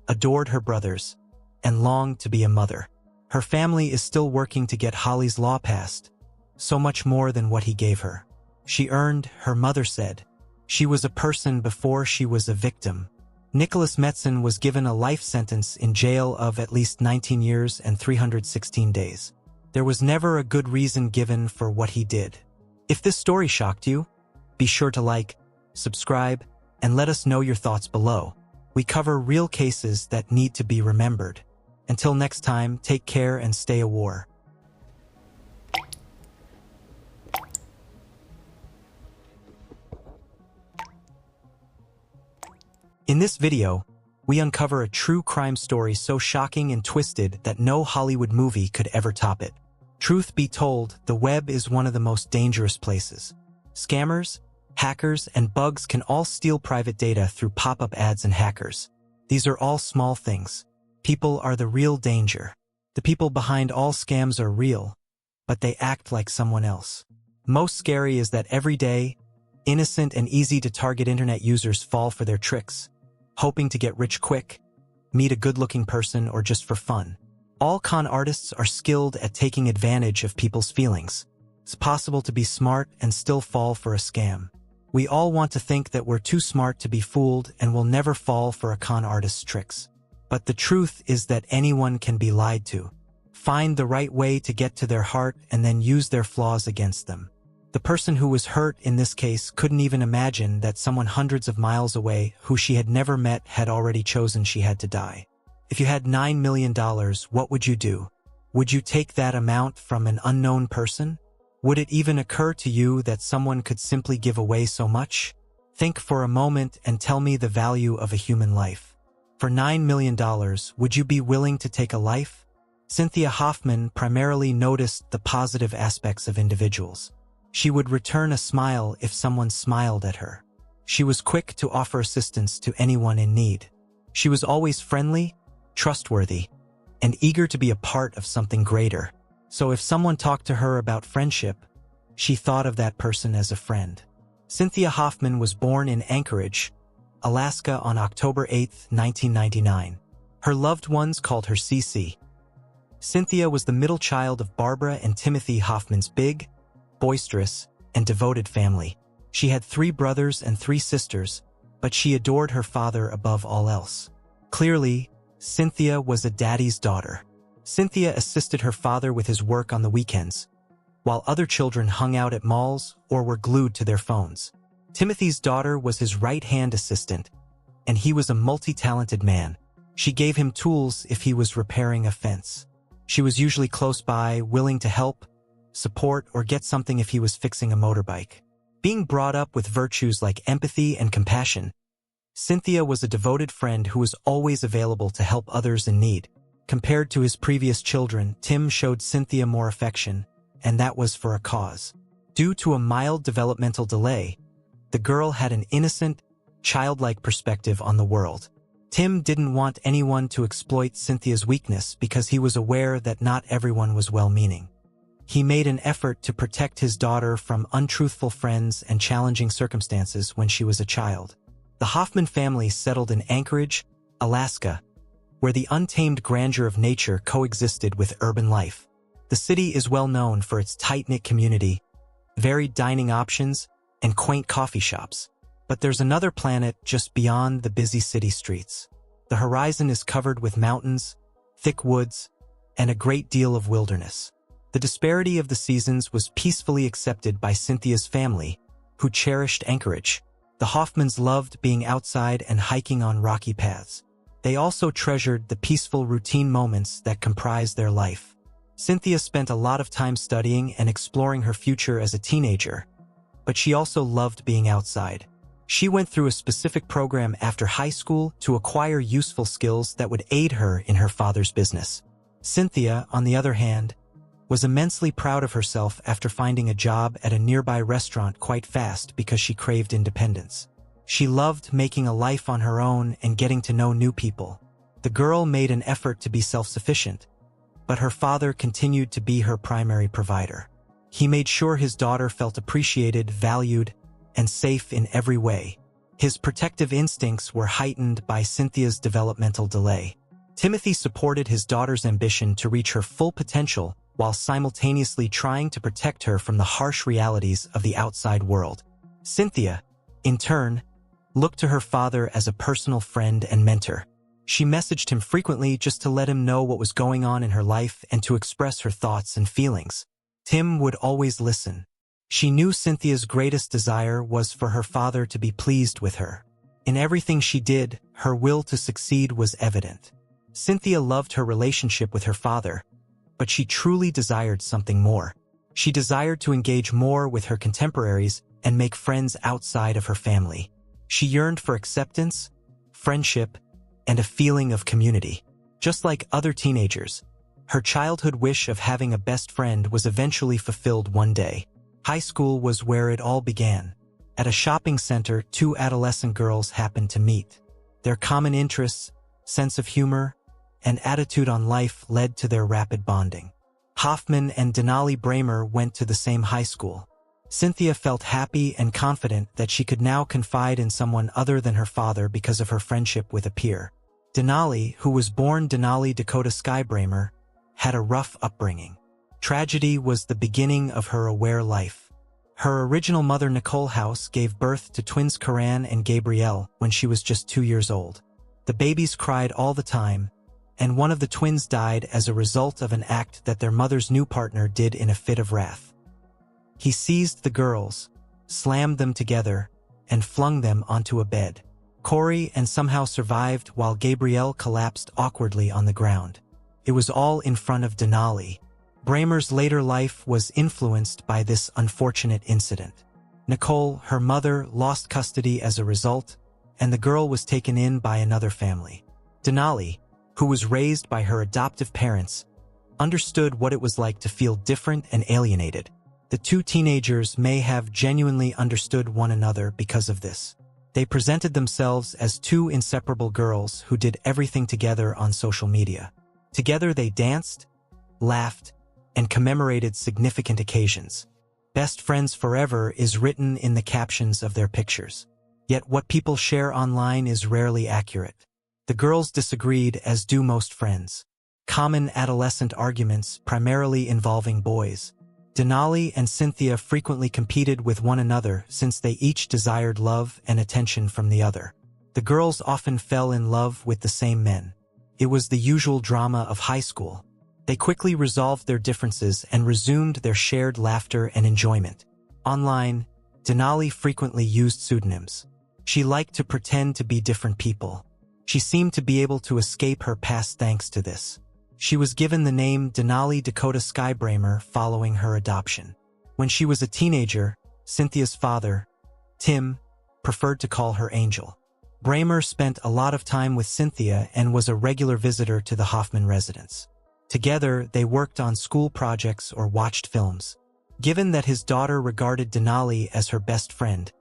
adored her brothers, and longed to be a mother. Her family is still working to get Holly's Law passed, so much more than what he gave her. She earned, her mother said. She was a person before she was a victim. Nicholas Metzen was given a life sentence in jail of at least 19 years and 316 days. There was never a good reason given for what he did. If this story shocked you, be sure to like, subscribe, and let us know your thoughts below. We cover real cases that need to be remembered. Until next time, take care and stay aware. In this video, we uncover a true crime story so shocking and twisted that no Hollywood movie could ever top it. Truth be told, the web is one of the most dangerous places. Scammers, hackers, and bugs can all steal private data through pop-up ads and hackers. These are all small things. People are the real danger. The people behind all scams are real, but they act like someone else. Most scary is that every day, innocent and easy-to-target internet users fall for their tricks, hoping to get rich quick, meet a good-looking person, or just for fun. All con artists are skilled at taking advantage of people's feelings. It's possible to be smart and still fall for a scam. We all want to think that we're too smart to be fooled and will never fall for a con artist's tricks. But the truth is that anyone can be lied to. Find the right way to get to their heart and then use their flaws against them. The person who was hurt in this case couldn't even imagine that someone hundreds of miles away who she had never met had already chosen she had to die. If you had $9 million, what would you do? Would you take that amount from an unknown person? Would it even occur to you that someone could simply give away so much? Think for a moment and tell me the value of a human life. For $9 million, would you be willing to take a life? Cynthia Hoffman primarily noticed the positive aspects of individuals. She would return a smile if someone smiled at her. She was quick to offer assistance to anyone in need. She was always friendly, trustworthy, and eager to be a part of something greater. So if someone talked to her about friendship, she thought of that person as a friend. Cynthia Hoffman was born in Anchorage, Alaska on October 8, 1999. Her loved ones called her Cece. Cynthia was the middle child of Barbara and Timothy Hoffman's big, boisterous, and devoted family. She had 3 brothers and 3 sisters, but she adored her father above all else. Clearly, Cynthia was a daddy's daughter. Cynthia assisted her father with his work on the weekends, while other children hung out at malls or were glued to their phones. Timothy's daughter was his right-hand assistant, and he was a multi-talented man. She gave him tools if he was repairing a fence. She was usually close by, willing to help, support, or get something if he was fixing a motorbike. Being brought up with virtues like empathy and compassion, Cynthia was a devoted friend who was always available to help others in need. Compared to his previous children, Tim showed Cynthia more affection, and that was for a cause. Due to a mild developmental delay, the girl had an innocent, childlike perspective on the world. Tim didn't want anyone to exploit Cynthia's weakness because he was aware that not everyone was well-meaning. He made an effort to protect his daughter from untruthful friends and challenging circumstances when she was a child. The Hoffman family settled in Anchorage, Alaska, where the untamed grandeur of nature coexisted with urban life. The city is well known for its tight-knit community, varied dining options, and quaint coffee shops. But there's another planet just beyond the busy city streets. The horizon is covered with mountains, thick woods, and a great deal of wilderness. The disparity of the seasons was peacefully accepted by Cynthia's family, who cherished Anchorage. The Hoffmans loved being outside and hiking on rocky paths. They also treasured the peaceful routine moments that comprised their life. Cynthia spent a lot of time studying and exploring her future as a teenager, but she also loved being outside. She went through a specific program after high school to acquire useful skills that would aid her in her father's business. Cynthia, on the other hand, was immensely proud of herself after finding a job at a nearby restaurant quite fast because she craved independence. She loved making a life on her own and getting to know new people. The girl made an effort to be self-sufficient, but her father continued to be her primary provider. He made sure his daughter felt appreciated, valued, and safe in every way. His protective instincts were heightened by Cynthia's developmental delay. Timothy supported his daughter's ambition to reach her full potential while simultaneously trying to protect her from the harsh realities of the outside world. Cynthia, in turn, looked to her father as a personal friend and mentor. She messaged him frequently just to let him know what was going on in her life and to express her thoughts and feelings. Tim would always listen. She knew Cynthia's greatest desire was for her father to be pleased with her. In everything she did, her will to succeed was evident. Cynthia loved her relationship with her father, but she truly desired something more. She desired to engage more with her contemporaries and make friends outside of her family. She yearned for acceptance, friendship, and a feeling of community. Just like other teenagers, her childhood wish of having a best friend was eventually fulfilled one day. High school was where it all began. At a shopping center, 2 adolescent girls happened to meet. Their common interests, sense of humor, and attitude on life led to their rapid bonding. Hoffman and Denali Bramer went to the same high school. Cynthia felt happy and confident that she could now confide in someone other than her father because of her friendship with a peer. Denali, who was born Denali Dakota Sky Bramer, had a rough upbringing. Tragedy was the beginning of her aware life. Her original mother Nicole House gave birth to twins Karan and Gabrielle when she was just 2 years old. The babies cried all the time, and one of the twins died as a result of an act that their mother's new partner did in a fit of wrath. He seized the girls, slammed them together, and flung them onto a bed. Corey and somehow survived while Gabrielle collapsed awkwardly on the ground. It was all in front of Denali. Bramer's later life was influenced by this unfortunate incident. Nicole, her mother, lost custody as a result, and the girl was taken in by another family. Denali, who was raised by her adoptive parents, understood what it was like to feel different and alienated. The 2 teenagers may have genuinely understood one another because of this. They presented themselves as 2 inseparable girls who did everything together on social media. Together they danced, laughed, and commemorated significant occasions. Best friends forever is written in the captions of their pictures. Yet what people share online is rarely accurate. The girls disagreed, as do most friends. Common adolescent arguments, primarily involving boys, Denali and Cynthia frequently competed with one another since they each desired love and attention from the other. The girls often fell in love with the same men. It was the usual drama of high school. They quickly resolved their differences and resumed their shared laughter and enjoyment. Online, Denali frequently used pseudonyms. She liked to pretend to be different people. She seemed to be able to escape her past thanks to this. She was given the name Denali Dakota Skybramer following her adoption. When she was a teenager, Cynthia's father, Tim, preferred to call her Angel. Bramer spent a lot of time with Cynthia and was a regular visitor to the Hoffman residence. Together, they worked on school projects or watched films. Given that his daughter regarded Denali as her best friend,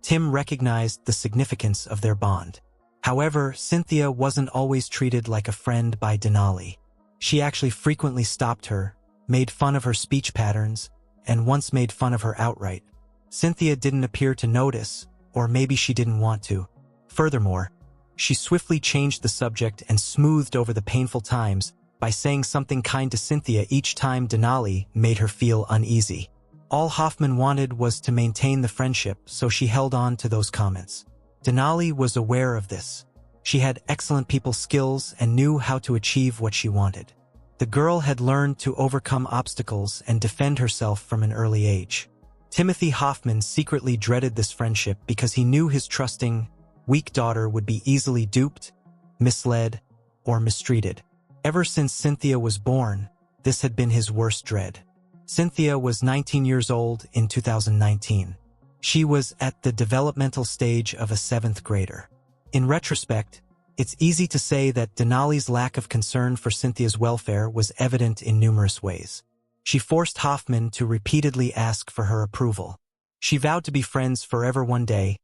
Tim recognized the significance of their bond. However, Cynthia wasn't always treated like a friend by Denali. She actually frequently stopped her, made fun of her speech patterns, and once made fun of her outright. Cynthia didn't appear to notice, or maybe she didn't want to. Furthermore, she swiftly changed the subject and smoothed over the painful times by saying something kind to Cynthia each time Denali made her feel uneasy. All Hoffman wanted was to maintain the friendship, so she held on to those comments. Denali was aware of this. She had excellent people skills and knew how to achieve what she wanted. The girl had learned to overcome obstacles and defend herself from an early age. Timothy Hoffman secretly dreaded this friendship because he knew his trusting, weak daughter would be easily duped, misled, or mistreated. Ever since Cynthia was born, this had been his worst dread. Cynthia was 19 years old in 2019. She was at the developmental stage of a 7th grader. In retrospect, it's easy to say that Denali's lack of concern for Cynthia's welfare was evident in numerous ways. She forced Hoffman to repeatedly ask for her approval. She vowed to be friends forever one day,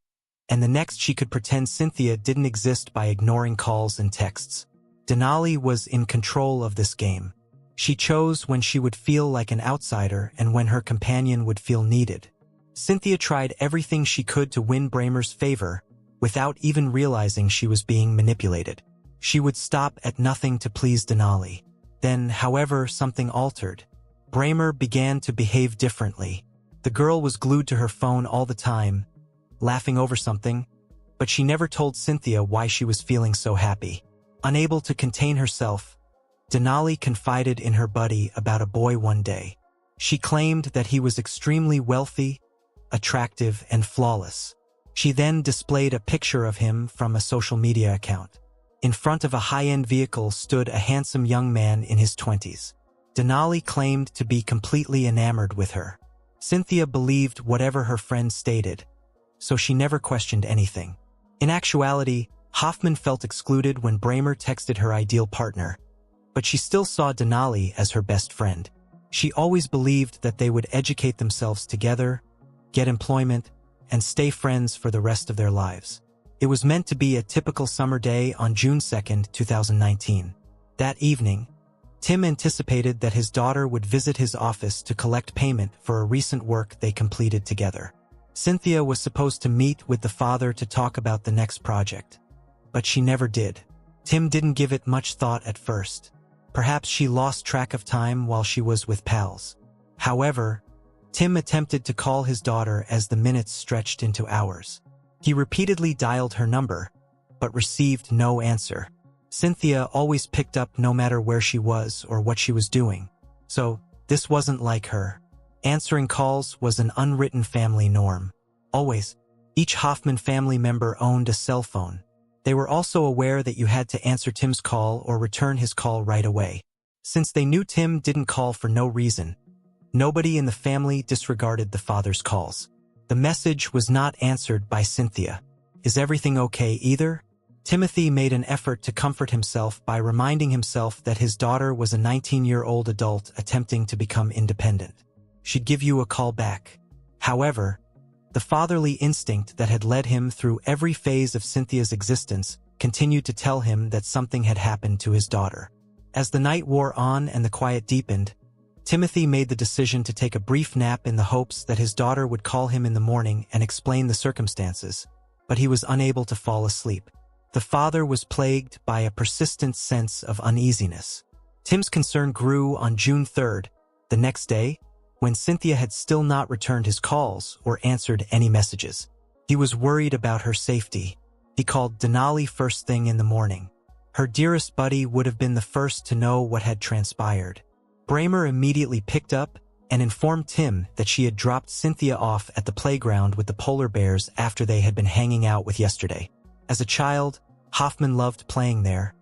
and the next she could pretend Cynthia didn't exist by ignoring calls and texts. Denali was in control of this game. She chose when she would feel like an outsider and when her companion would feel needed. Cynthia tried everything she could to win Bramer's favor, without even realizing she was being manipulated. She would stop at nothing to please Denali. Then, however, something altered. Bramer began to behave differently. The girl was glued to her phone all the time, laughing over something, but she never told Cynthia why she was feeling so happy. Unable to contain herself, Denali confided in her buddy about a boy one day. She claimed that he was extremely wealthy, attractive, and flawless. She then displayed a picture of him from a social media account. In front of a high-end vehicle stood a handsome young man in his 20s. Denali claimed to be completely enamored with her. Cynthia believed whatever her friend stated, so she never questioned anything. In actuality, Hoffman felt excluded when Bramer texted her ideal partner, but she still saw Denali as her best friend. She always believed that they would educate themselves together, get employment, and stay friends for the rest of their lives. It was meant to be a typical summer day on June 2, 2019. That evening, Tim anticipated that his daughter would visit his office to collect payment for a recent work they completed together. Cynthia was supposed to meet with the father to talk about the next project, but she never did. Tim didn't give it much thought at first. Perhaps she lost track of time while she was with pals. However, Tim attempted to call his daughter as the minutes stretched into hours. He repeatedly dialed her number, but received no answer. Cynthia always picked up no matter where she was or what she was doing, so this wasn't like her. Answering calls was an unwritten family norm. Always, each Hoffman family member owned a cell phone. They were also aware that you had to answer Tim's call or return his call right away. Since they knew Tim didn't call for no reason, nobody in the family disregarded the father's calls. The message was not answered by Cynthia. "Is everything okay either?" Timothy made an effort to comfort himself by reminding himself that his daughter was a 19-year-old adult attempting to become independent. "She'd give you a call back." However, the fatherly instinct that had led him through every phase of Cynthia's existence continued to tell him that something had happened to his daughter. As the night wore on and the quiet deepened, Timothy made the decision to take a brief nap in the hopes that his daughter would call him in the morning and explain the circumstances, but he was unable to fall asleep. The father was plagued by a persistent sense of uneasiness. Tim's concern grew on June 3rd. The next day, when Cynthia had still not returned his calls or answered any messages. He was worried about her safety. He called Denali first thing in the morning. Her dearest buddy would have been the first to know what had transpired. Bramer immediately picked up and informed Tim that she had dropped Cynthia off at the playground with the polar bears after they had been hanging out with yesterday. As a child, Hoffman loved playing there,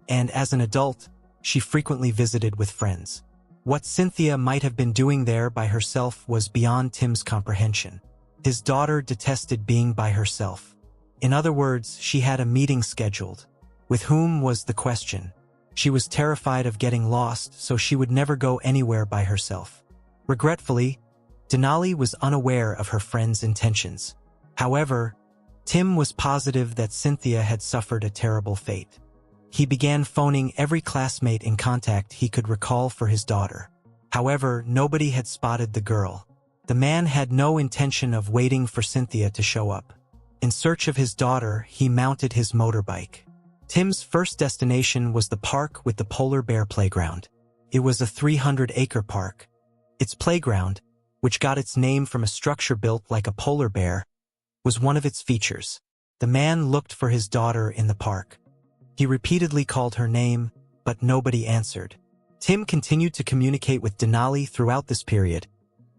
and as an adult, she frequently visited with friends. What Cynthia might have been doing there by herself was beyond Tim's comprehension. His daughter detested being by herself. In other words, she had a meeting scheduled. With whom was the question? She was terrified of getting lost, so she would never go anywhere by herself. Regretfully, Denali was unaware of her friend's intentions. However, Tim was positive that Cynthia had suffered a terrible fate. He began phoning every classmate in contact he could recall for his daughter. However, nobody had spotted the girl. The man had no intention of waiting for Cynthia to show up. In search of his daughter, he mounted his motorbike. Tim's first destination was the park with the polar bear playground. It was a 300-acre park. Its playground, which got its name from a structure built like a polar bear, was one of its features. The man looked for his daughter in the park. He repeatedly called her name, but nobody answered. Tim continued to communicate with Denali throughout this period,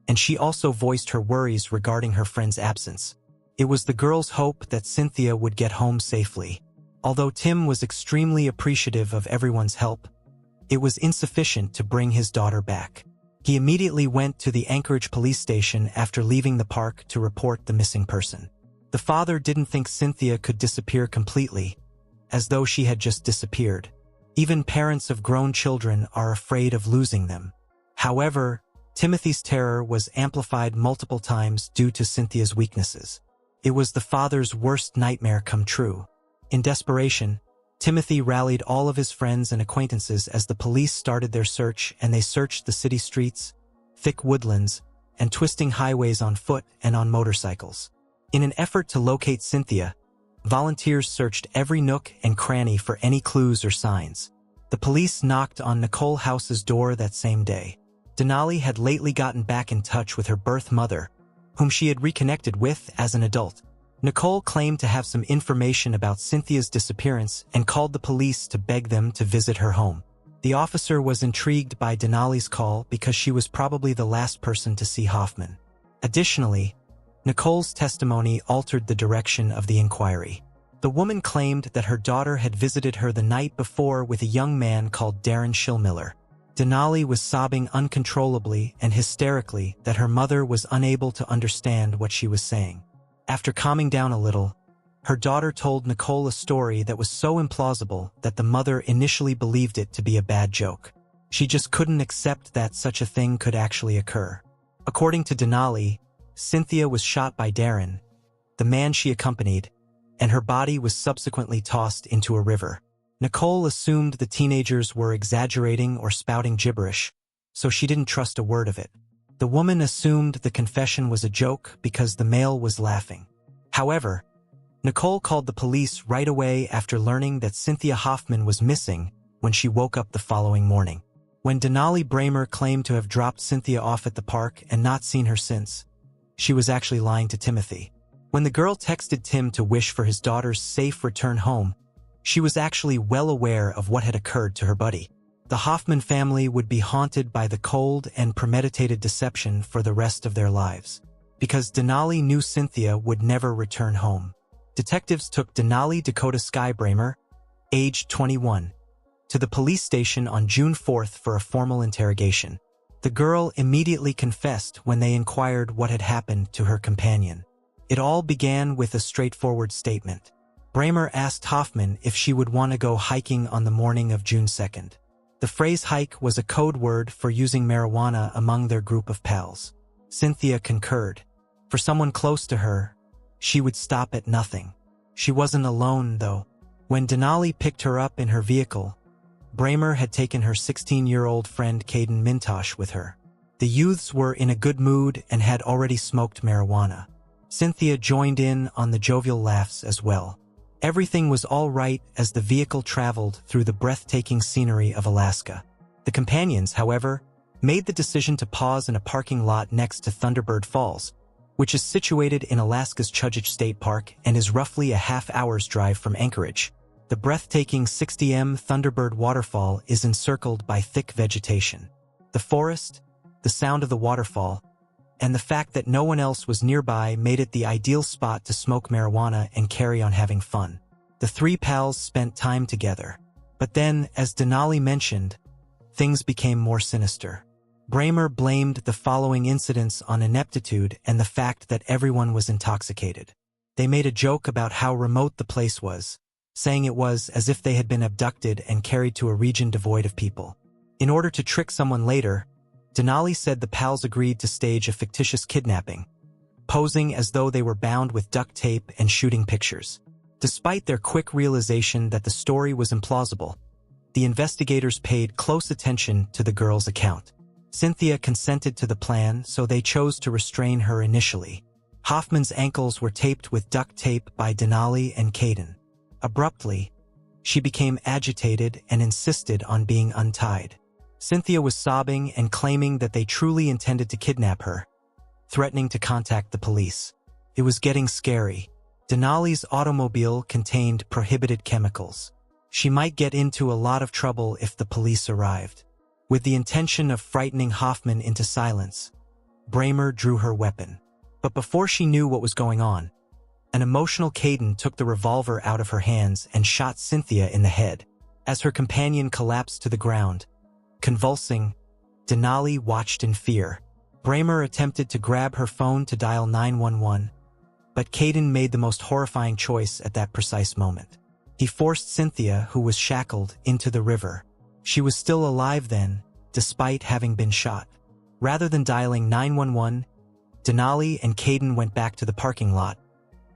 and she also voiced her worries regarding her friend's absence. It was the girl's hope that Cynthia would get home safely. Although Tim was extremely appreciative of everyone's help, it was insufficient to bring his daughter back. He immediately went to the Anchorage police station after leaving the park to report the missing person. The father didn't think Cynthia could disappear completely, as though she had just disappeared. Even parents of grown children are afraid of losing them. However, Timothy's terror was amplified multiple times due to Cynthia's weaknesses. It was the father's worst nightmare come true. In desperation, Timothy rallied all of his friends and acquaintances as the police started their search, and they searched the city streets, thick woodlands, and twisting highways on foot and on motorcycles. In an effort to locate Cynthia, volunteers searched every nook and cranny for any clues or signs. The police knocked on Nicole House's door that same day. Denali had lately gotten back in touch with her birth mother, whom she had reconnected with as an adult. Nicole claimed to have some information about Cynthia's disappearance and called the police to beg them to visit her home. The officer was intrigued by Denali's call because she was probably the last person to see Hoffman. Additionally, Nicole's testimony altered the direction of the inquiry. The woman claimed that her daughter had visited her the night before with a young man called Darren Schillmiller. Denali was sobbing uncontrollably and hysterically that her mother was unable to understand what she was saying. After calming down a little, her daughter told Nicole a story that was so implausible that the mother initially believed it to be a bad joke. She just couldn't accept that such a thing could actually occur. According to Denali, Cynthia was shot by Darren, the man she accompanied, and her body was subsequently tossed into a river. Nicole assumed the teenagers were exaggerating or spouting gibberish, so she didn't trust a word of it. The woman assumed the confession was a joke because the male was laughing. However, Nicole called the police right away after learning that Cynthia Hoffman was missing when she woke up the following morning. When Denali Bramer claimed to have dropped Cynthia off at the park and not seen her since, she was actually lying to Timothy. When the girl texted Tim to wish for his daughter's safe return home, she was actually well aware of what had occurred to her buddy. The Hoffman family would be haunted by the cold and premeditated deception for the rest of their lives, because Denali knew Cynthia would never return home. Detectives took Denali Dakota Skybramer, aged 21, to the police station on June 4th for a formal interrogation. The girl immediately confessed when they inquired what had happened to her companion. It all began with a straightforward statement. Bramer asked Hoffman if she would want to go hiking on the morning of June 2nd. The phrase hike was a code word for using marijuana among their group of pals. Cynthia concurred. For someone close to her, she would stop at nothing. She wasn't alone, though. When Denali picked her up in her vehicle, Bramer had taken her 16-year-old friend Caden Mintosh with her. The youths were in a good mood and had already smoked marijuana. Cynthia joined in on the jovial laughs as well. Everything was all right as the vehicle traveled through the breathtaking scenery of Alaska. The companions, however, made the decision to pause in a parking lot next to Thunderbird Falls, which is situated in Alaska's Chugach State Park and is roughly a half-hour's drive from Anchorage. The breathtaking 60m Thunderbird waterfall is encircled by thick vegetation. The forest, the sound of the waterfall, and the fact that no one else was nearby made it the ideal spot to smoke marijuana and carry on having fun. The three pals spent time together. But then, as Denali mentioned, things became more sinister. Bramer blamed the following incidents on ineptitude and the fact that everyone was intoxicated. They made a joke about how remote the place was, saying it was as if they had been abducted and carried to a region devoid of people. In order to trick someone later, Denali said the pals agreed to stage a fictitious kidnapping, posing as though they were bound with duct tape and shooting pictures. Despite their quick realization that the story was implausible, the investigators paid close attention to the girl's account. Cynthia consented to the plan, so they chose to restrain her initially. Hoffman's ankles were taped with duct tape by Denali and Caden. Abruptly, she became agitated and insisted on being untied. Cynthia was sobbing and claiming that they truly intended to kidnap her, threatening to contact the police. It was getting scary. Denali's automobile contained prohibited chemicals. She might get into a lot of trouble if the police arrived. With the intention of frightening Hoffman into silence, Bramer drew her weapon. But before she knew what was going on, an emotional Caden took the revolver out of her hands and shot Cynthia in the head. As her companion collapsed to the ground, convulsing, Denali watched in fear. Bramer attempted to grab her phone to dial 911, but Caden made the most horrifying choice at that precise moment. He forced Cynthia, who was shackled, into the river. She was still alive then, despite having been shot. Rather than dialing 911, Denali and Caden went back to the parking lot,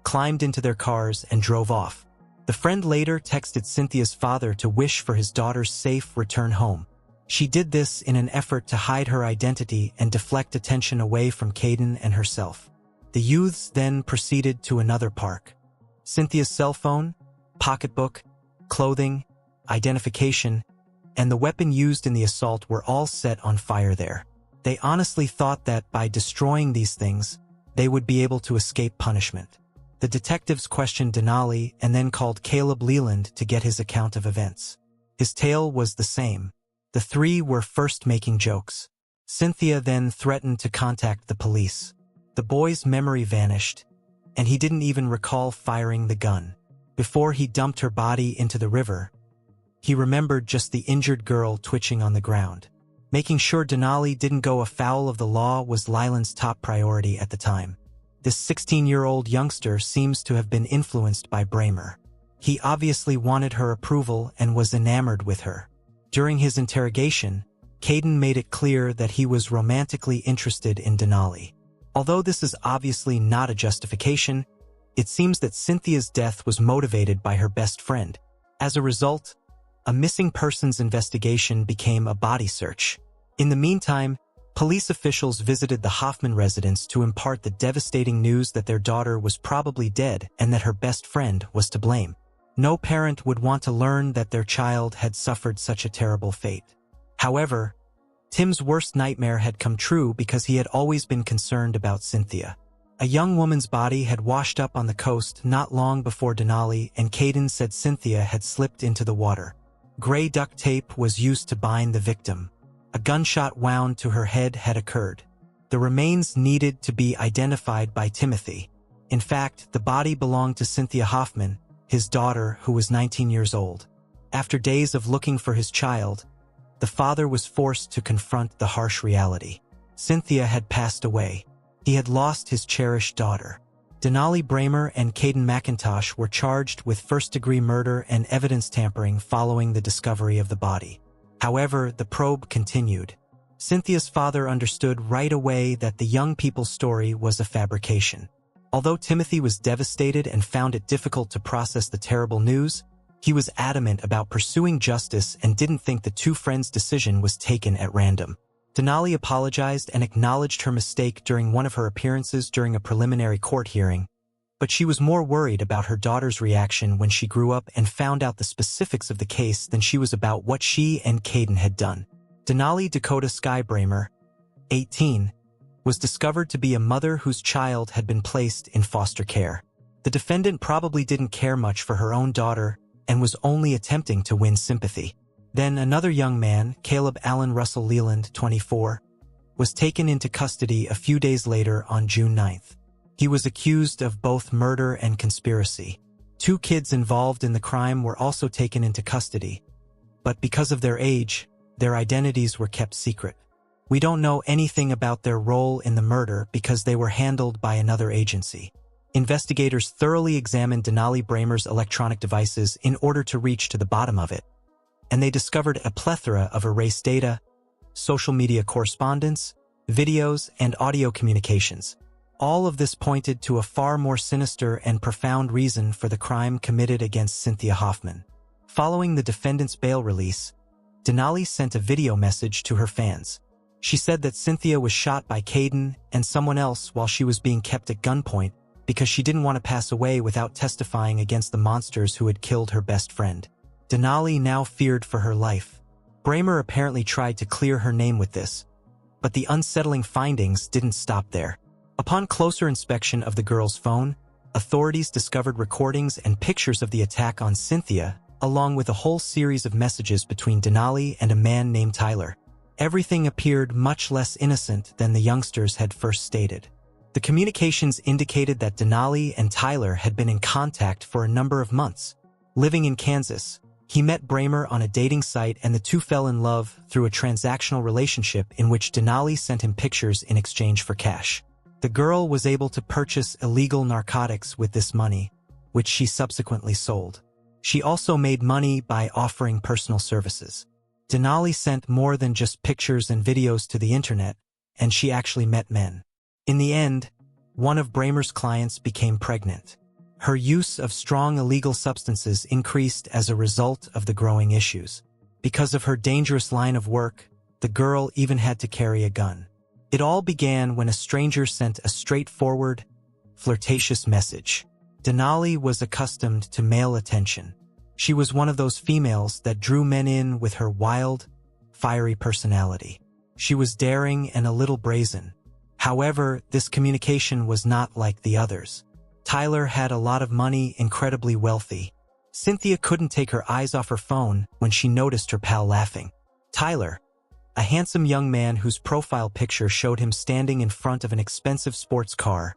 climbed into their cars, and drove off. The friend later texted Cynthia's father to wish for his daughter's safe return home. She did this in an effort to hide her identity and deflect attention away from Caden and herself. The youths then proceeded to another park. Cynthia's cell phone, pocketbook, clothing, identification, and the weapon used in the assault were all set on fire there. They honestly thought that by destroying these things, they would be able to escape punishment. The detectives questioned Denali and then called Caleb Leland to get his account of events. His tale was the same. The three were first making jokes. Cynthia then threatened to contact the police. The boy's memory vanished, and he didn't even recall firing the gun. Before he dumped her body into the river, he remembered just the injured girl twitching on the ground. Making sure Denali didn't go afoul of the law was Leland's top priority at the time. This 16-year-old youngster seems to have been influenced by Bramer. He obviously wanted her approval and was enamored with her. During his interrogation, Caden made it clear that he was romantically interested in Denali. Although this is obviously not a justification, it seems that Cynthia's death was motivated by her best friend. As a result, a missing persons investigation became a body search. In the meantime, police officials visited the Hoffman residence to impart the devastating news that their daughter was probably dead and that her best friend was to blame. No parent would want to learn that their child had suffered such a terrible fate. However, Tim's worst nightmare had come true because he had always been concerned about Cynthia. A young woman's body had washed up on the coast not long before Denali and Caden said Cynthia had slipped into the water. Gray duct tape was used to bind the victim. A gunshot wound to her head had occurred. The remains needed to be identified by Timothy. In fact, the body belonged to Cynthia Hoffman, his daughter, who was 19 years old. After days of looking for his child, the father was forced to confront the harsh reality. Cynthia had passed away. He had lost his cherished daughter. Denali Bramer and Caden McIntosh were charged with first-degree murder and evidence tampering following the discovery of the body. However, the probe continued. Cynthia's father understood right away that the young people's story was a fabrication. Although Timothy was devastated and found it difficult to process the terrible news, he was adamant about pursuing justice and didn't think the two friends' decision was taken at random. Denali apologized and acknowledged her mistake during one of her appearances during a preliminary court hearing, but she was more worried about her daughter's reaction when she grew up and found out the specifics of the case than she was about what she and Caden had done. Denali Dakota Skybramer, 18, was discovered to be a mother whose child had been placed in foster care. The defendant probably didn't care much for her own daughter and was only attempting to win sympathy. Then another young man, Caleb Allen Russell Leland, 24, was taken into custody a few days later on June 9th. He was accused of both murder and conspiracy. 2 kids involved in the crime were also taken into custody, but because of their age, their identities were kept secret. We don't know anything about their role in the murder because they were handled by another agency. Investigators thoroughly examined Denali Bramer's electronic devices in order to reach to the bottom of it, and they discovered a plethora of erased data, social media correspondence, videos, and audio communications. All of this pointed to a far more sinister and profound reason for the crime committed against Cynthia Hoffman. Following the defendant's bail release, Denali sent a video message to her fans. She said that Cynthia was shot by Caden and someone else while she was being kept at gunpoint because she didn't want to pass away without testifying against the monsters who had killed her best friend. Denali now feared for her life. Bramer apparently tried to clear her name with this, but the unsettling findings didn't stop there. Upon closer inspection of the girl's phone, authorities discovered recordings and pictures of the attack on Cynthia, along with a whole series of messages between Denali and a man named Tyler. Everything appeared much less innocent than the youngsters had first stated. The communications indicated that Denali and Tyler had been in contact for a number of months. Living in Kansas, he met Bramer on a dating site and the two fell in love through a transactional relationship in which Denali sent him pictures in exchange for cash. The girl was able to purchase illegal narcotics with this money, which she subsequently sold. She also made money by offering personal services. Denali sent more than just pictures and videos to the internet, and she actually met men. In the end, one of Bramer's clients became pregnant. Her use of strong illegal substances increased as a result of the growing issues. Because of her dangerous line of work, the girl even had to carry a gun. It all began when a stranger sent a straightforward, flirtatious message. Denali was accustomed to male attention. She was one of those females that drew men in with her wild, fiery personality. She was daring and a little brazen. However, this communication was not like the others. Tyler had a lot of money, incredibly wealthy. Cynthia couldn't take her eyes off her phone when she noticed her pal laughing. Tyler, a handsome young man whose profile picture showed him standing in front of an expensive sports car,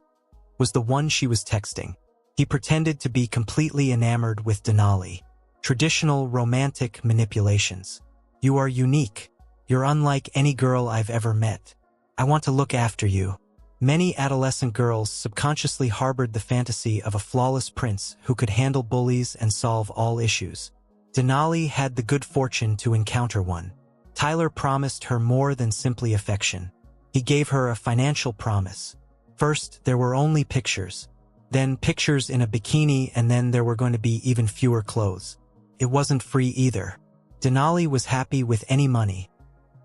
was the one she was texting. He pretended to be completely enamored with Denali. Traditional romantic manipulations. You are unique. You're unlike any girl I've ever met. I want to look after you. Many adolescent girls subconsciously harbored the fantasy of a flawless prince who could handle bullies and solve all issues. Denali had the good fortune to encounter one. Tyler promised her more than simply affection. He gave her a financial promise. First, there were only pictures. Then pictures in a bikini, and then there were going to be even fewer clothes. It wasn't free either. Denali was happy with any money,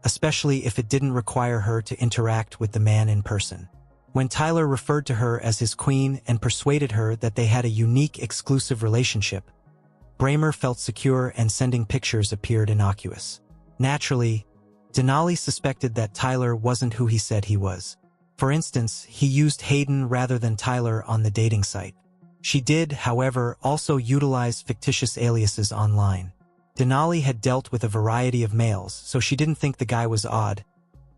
especially if it didn't require her to interact with the man in person. When Tyler referred to her as his queen and persuaded her that they had a unique, exclusive relationship, Bramer felt secure and sending pictures appeared innocuous. Naturally, Denali suspected that Tyler wasn't who he said he was. For instance, he used Hayden rather than Tyler on the dating site. She did, however, also utilize fictitious aliases online. Denali had dealt with a variety of males, so she didn't think the guy was odd,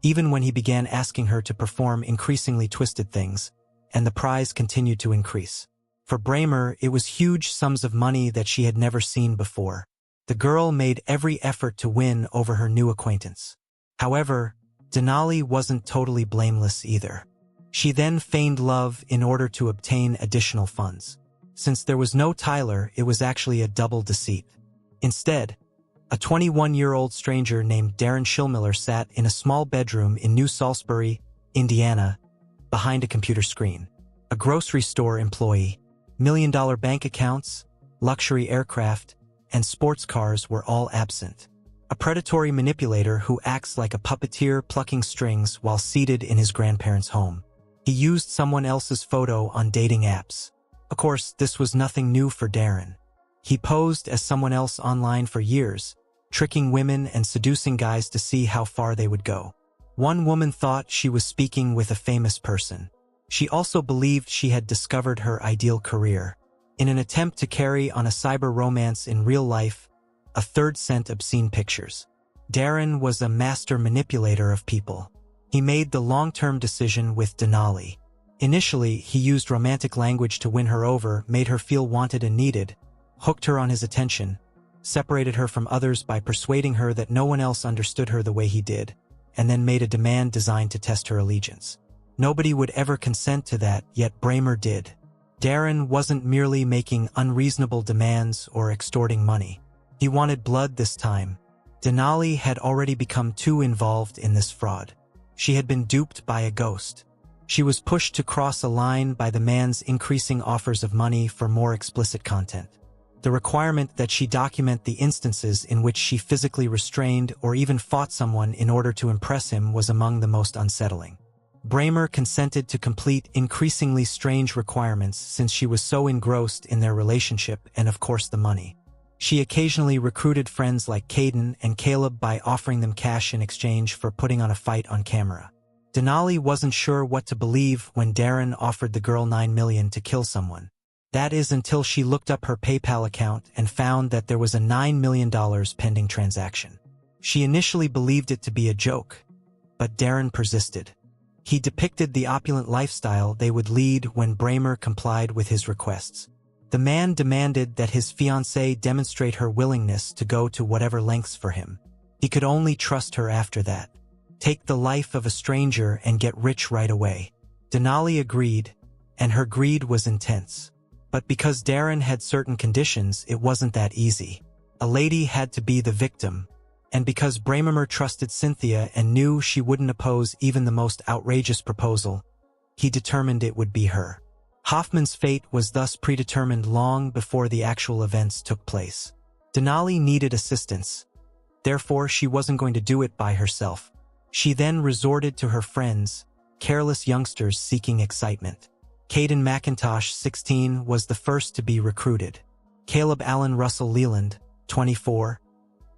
even when he began asking her to perform increasingly twisted things, and the prize continued to increase. For Bramer, it was huge sums of money that she had never seen before. The girl made every effort to win over her new acquaintance. However, Denali wasn't totally blameless either. She then feigned love in order to obtain additional funds. Since there was no Tyler, it was actually a double deceit. Instead, a 21-year-old stranger named Darren Schillmiller sat in a small bedroom in New Salisbury, Indiana, behind a computer screen. A grocery store employee, million-dollar bank accounts, luxury aircraft, and sports cars were all absent. A predatory manipulator who acts like a puppeteer plucking strings while seated in his grandparents' home. He used someone else's photo on dating apps. Of course, this was nothing new for Darren. He posed as someone else online for years, tricking women and seducing guys to see how far they would go. One woman thought she was speaking with a famous person. She also believed she had discovered her ideal career. In an attempt to carry on a cyber romance in real life, a third sent obscene pictures. Darren was a master manipulator of people. He made the long-term decision with Denali. Initially, he used romantic language to win her over, made her feel wanted and needed, hooked her on his attention, separated her from others by persuading her that no one else understood her the way he did, and then made a demand designed to test her allegiance. Nobody would ever consent to that, yet Bramer did. Darren wasn't merely making unreasonable demands or extorting money. He wanted blood this time. Denali had already become too involved in this fraud. She had been duped by a ghost. She was pushed to cross a line by the man's increasing offers of money for more explicit content. The requirement that she document the instances in which she physically restrained or even fought someone in order to impress him was among the most unsettling. Bramer consented to complete increasingly strange requirements since she was so engrossed in their relationship and of course the money. She occasionally recruited friends like Caden and Caleb by offering them cash in exchange for putting on a fight on camera. Denali wasn't sure what to believe when Darren offered the girl $9 million to kill someone. That is until she looked up her PayPal account and found that there was a $9 million pending transaction. She initially believed it to be a joke, but Darren persisted. He depicted the opulent lifestyle they would lead when Bramer complied with his requests. The man demanded that his fiancée demonstrate her willingness to go to whatever lengths for him. He could only trust her after that. Take the life of a stranger and get rich right away. Denali agreed, and her greed was intense. But because Darren had certain conditions, it wasn't that easy. A lady had to be the victim, and because Bramer trusted Cynthia and knew she wouldn't oppose even the most outrageous proposal, he determined it would be her. Hoffman's fate was thus predetermined long before the actual events took place. Denali needed assistance. Therefore, she wasn't going to do it by herself. She then resorted to her friends, careless youngsters seeking excitement. Caden McIntosh, 16, was the first to be recruited. Caleb Allen Russell Leland, 24,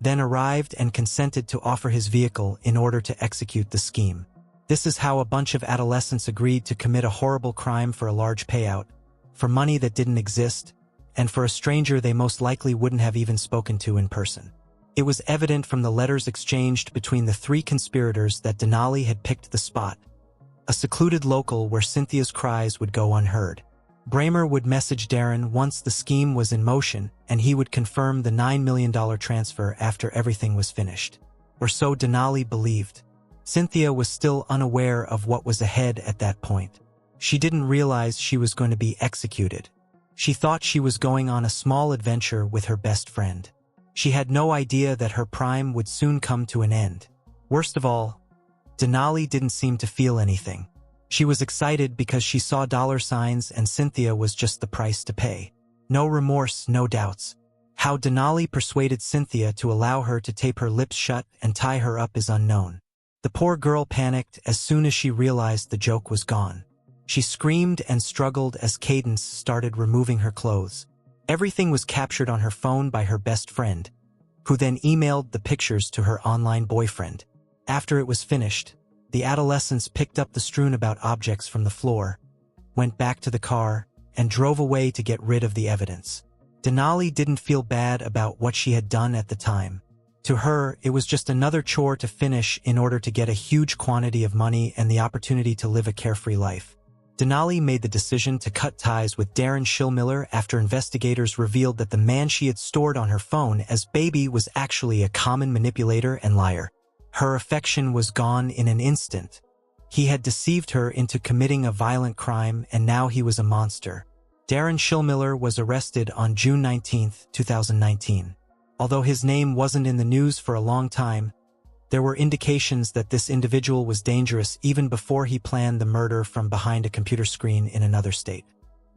then arrived and consented to offer his vehicle in order to execute the scheme. This is how a bunch of adolescents agreed to commit a horrible crime for a large payout, for money that didn't exist, and for a stranger they most likely wouldn't have even spoken to in person. It was evident from the letters exchanged between the three conspirators that Denali had picked the spot, a secluded local where Cynthia's cries would go unheard. Bramer would message Darren once the scheme was in motion, and he would confirm the $9 million transfer after everything was finished. Or so Denali believed. Cynthia was still unaware of what was ahead at that point. She didn't realize she was going to be executed. She thought she was going on a small adventure with her best friend. She had no idea that her prime would soon come to an end. Worst of all, Denali didn't seem to feel anything. She was excited because she saw dollar signs and Cynthia was just the price to pay. No remorse, no doubts. How Denali persuaded Cynthia to allow her to tape her lips shut and tie her up is unknown. The poor girl panicked as soon as she realized the joke was gone. She screamed and struggled as Cadence started removing her clothes. Everything was captured on her phone by her best friend, who then emailed the pictures to her online boyfriend. After it was finished, the adolescents picked up the strewn-about objects from the floor, went back to the car, and drove away to get rid of the evidence. Denali didn't feel bad about what she had done at the time. To her, it was just another chore to finish in order to get a huge quantity of money and the opportunity to live a carefree life. Denali made the decision to cut ties with Darren Schillmiller after investigators revealed that the man she had stored on her phone as baby was actually a common manipulator and liar. Her affection was gone in an instant. He had deceived her into committing a violent crime, and now he was a monster. Darren Schillmiller was arrested on June 19, 2019. Although his name wasn't in the news for a long time, there were indications that this individual was dangerous even before he planned the murder from behind a computer screen in another state.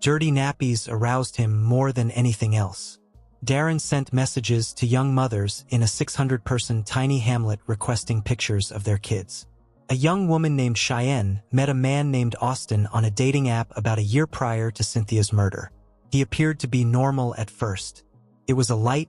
Dirty nappies aroused him more than anything else. Darren sent messages to young mothers in a 600-person tiny hamlet requesting pictures of their kids. A young woman named Cheyenne met a man named Austin on a dating app about a year prior to Cynthia's murder. He appeared to be normal at first. It was a light,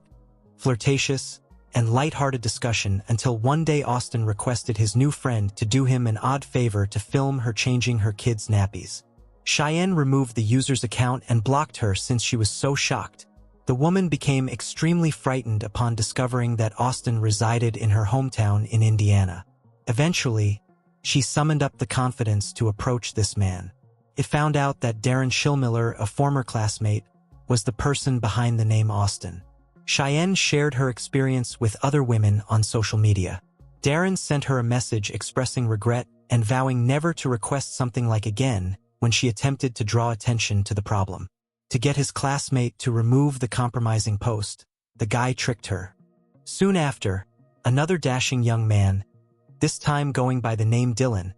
flirtatious, and light-hearted discussion until one day Austin requested his new friend to do him an odd favor to film her changing her kids' nappies. Cheyenne removed the user's account and blocked her since she was so shocked. The woman became extremely frightened upon discovering that Austin resided in her hometown in Indiana. Eventually, she summoned up the confidence to approach this man. It found out that Darren Schillmiller, a former classmate, was the person behind the name Austin. Cheyenne shared her experience with other women on social media. Darren sent her a message expressing regret and vowing never to request something like again when she attempted to draw attention to the problem. To get his classmate to remove the compromising post, the guy tricked her. Soon after, another dashing young man, this time going by the name Dylan,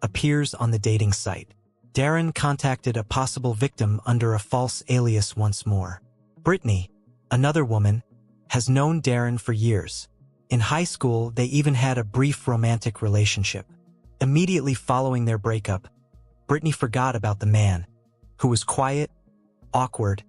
appears on the dating site. Darren contacted a possible victim under a false alias once more. Brittany, another woman, has known Darren for years. In high school, they even had a brief romantic relationship. Immediately following their breakup, Brittany forgot about the man, who was quiet, awkward,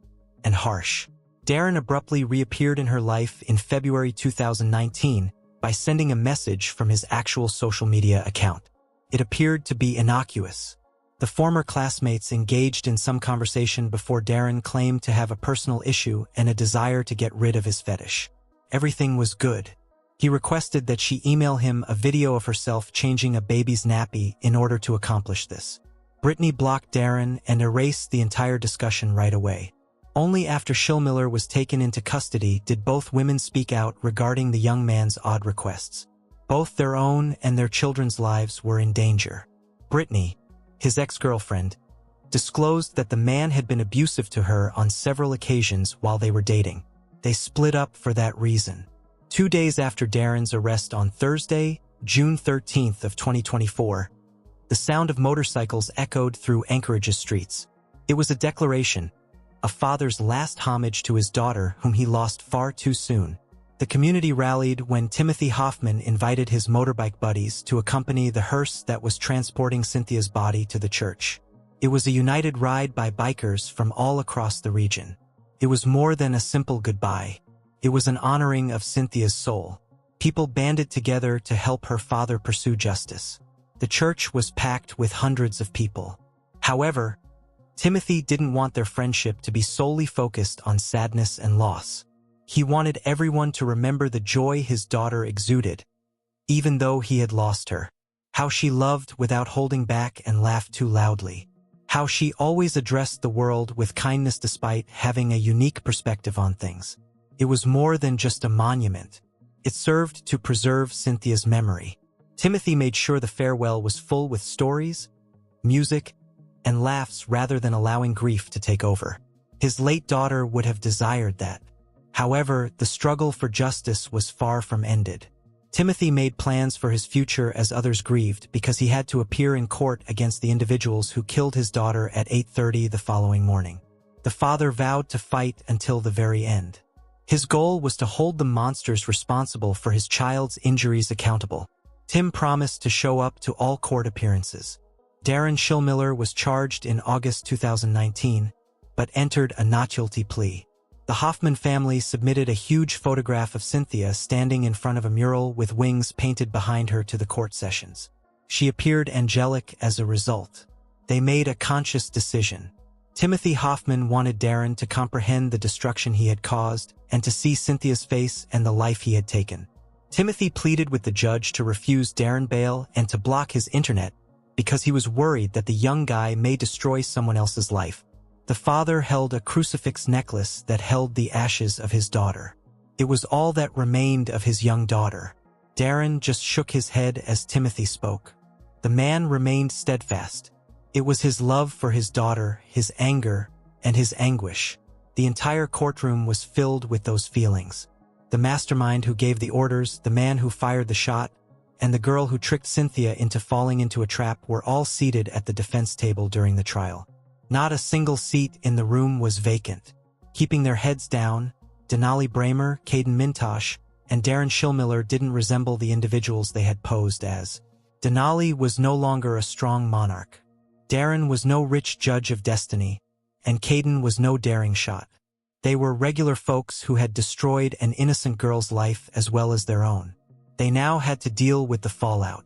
and harsh. Darren abruptly reappeared in her life in February 2019 by sending a message from his actual social media account. It appeared to be innocuous. The former classmates engaged in some conversation before Darren claimed to have a personal issue and a desire to get rid of his fetish. Everything was good. He requested that she email him a video of herself changing a baby's nappy in order to accomplish this. Brittany blocked Darren and erased the entire discussion right away. Only after Schillmiller was taken into custody did both women speak out regarding the young man's odd requests. Both their own and their children's lives were in danger. Brittany, his ex-girlfriend, disclosed that the man had been abusive to her on several occasions while they were dating. They split up for that reason. 2 days after Darren's arrest on Thursday, June 13th of 2024, the sound of motorcycles echoed through Anchorage's streets. It was a declaration, a father's last homage to his daughter whom he lost far too soon. The community rallied when Timothy Hoffman invited his motorbike buddies to accompany the hearse that was transporting Cynthia's body to the church. It was a united ride by bikers from all across the region. It was more than a simple goodbye. It was an honoring of Cynthia's soul. People banded together to help her father pursue justice. The church was packed with hundreds of people. However, Timothy didn't want their friendship to be solely focused on sadness and loss. He wanted everyone to remember the joy his daughter exuded, even though he had lost her. How she loved without holding back and laughed too loudly. How she always addressed the world with kindness despite having a unique perspective on things. It was more than just a monument. It served to preserve Cynthia's memory. Timothy made sure the farewell was full with stories, music, and laughs rather than allowing grief to take over. His late daughter would have desired that. However, the struggle for justice was far from ended. Timothy made plans for his future as others grieved because he had to appear in court against the individuals who killed his daughter at 8:30 the following morning. The father vowed to fight until the very end. His goal was to hold the monsters responsible for his child's injuries accountable. Tim promised to show up to all court appearances. Darren Schillmiller was charged in August 2019, but entered a not guilty plea. The Hoffman family submitted a huge photograph of Cynthia standing in front of a mural with wings painted behind her to the court sessions. She appeared angelic as a result. They made a conscious decision. Timothy Hoffman wanted Darren to comprehend the destruction he had caused and to see Cynthia's face and the life he had taken. Timothy pleaded with the judge to refuse Darren bail and to block his internet because he was worried that the young guy may destroy someone else's life. The father held a crucifix necklace that held the ashes of his daughter. It was all that remained of his young daughter. Darren just shook his head as Timothy spoke. The man remained steadfast. It was his love for his daughter, his anger, and his anguish. The entire courtroom was filled with those feelings. The mastermind who gave the orders, the man who fired the shot, and the girl who tricked Cynthia into falling into a trap were all seated at the defense table during the trial. Not a single seat in the room was vacant. Keeping their heads down, Denali Bramer, Caden Mintosh, and Darren Schillmiller didn't resemble the individuals they had posed as. Denali was no longer a strong monarch. Darren was no rich judge of destiny, and Caden was no daring shot. They were regular folks who had destroyed an innocent girl's life as well as their own. They now had to deal with the fallout.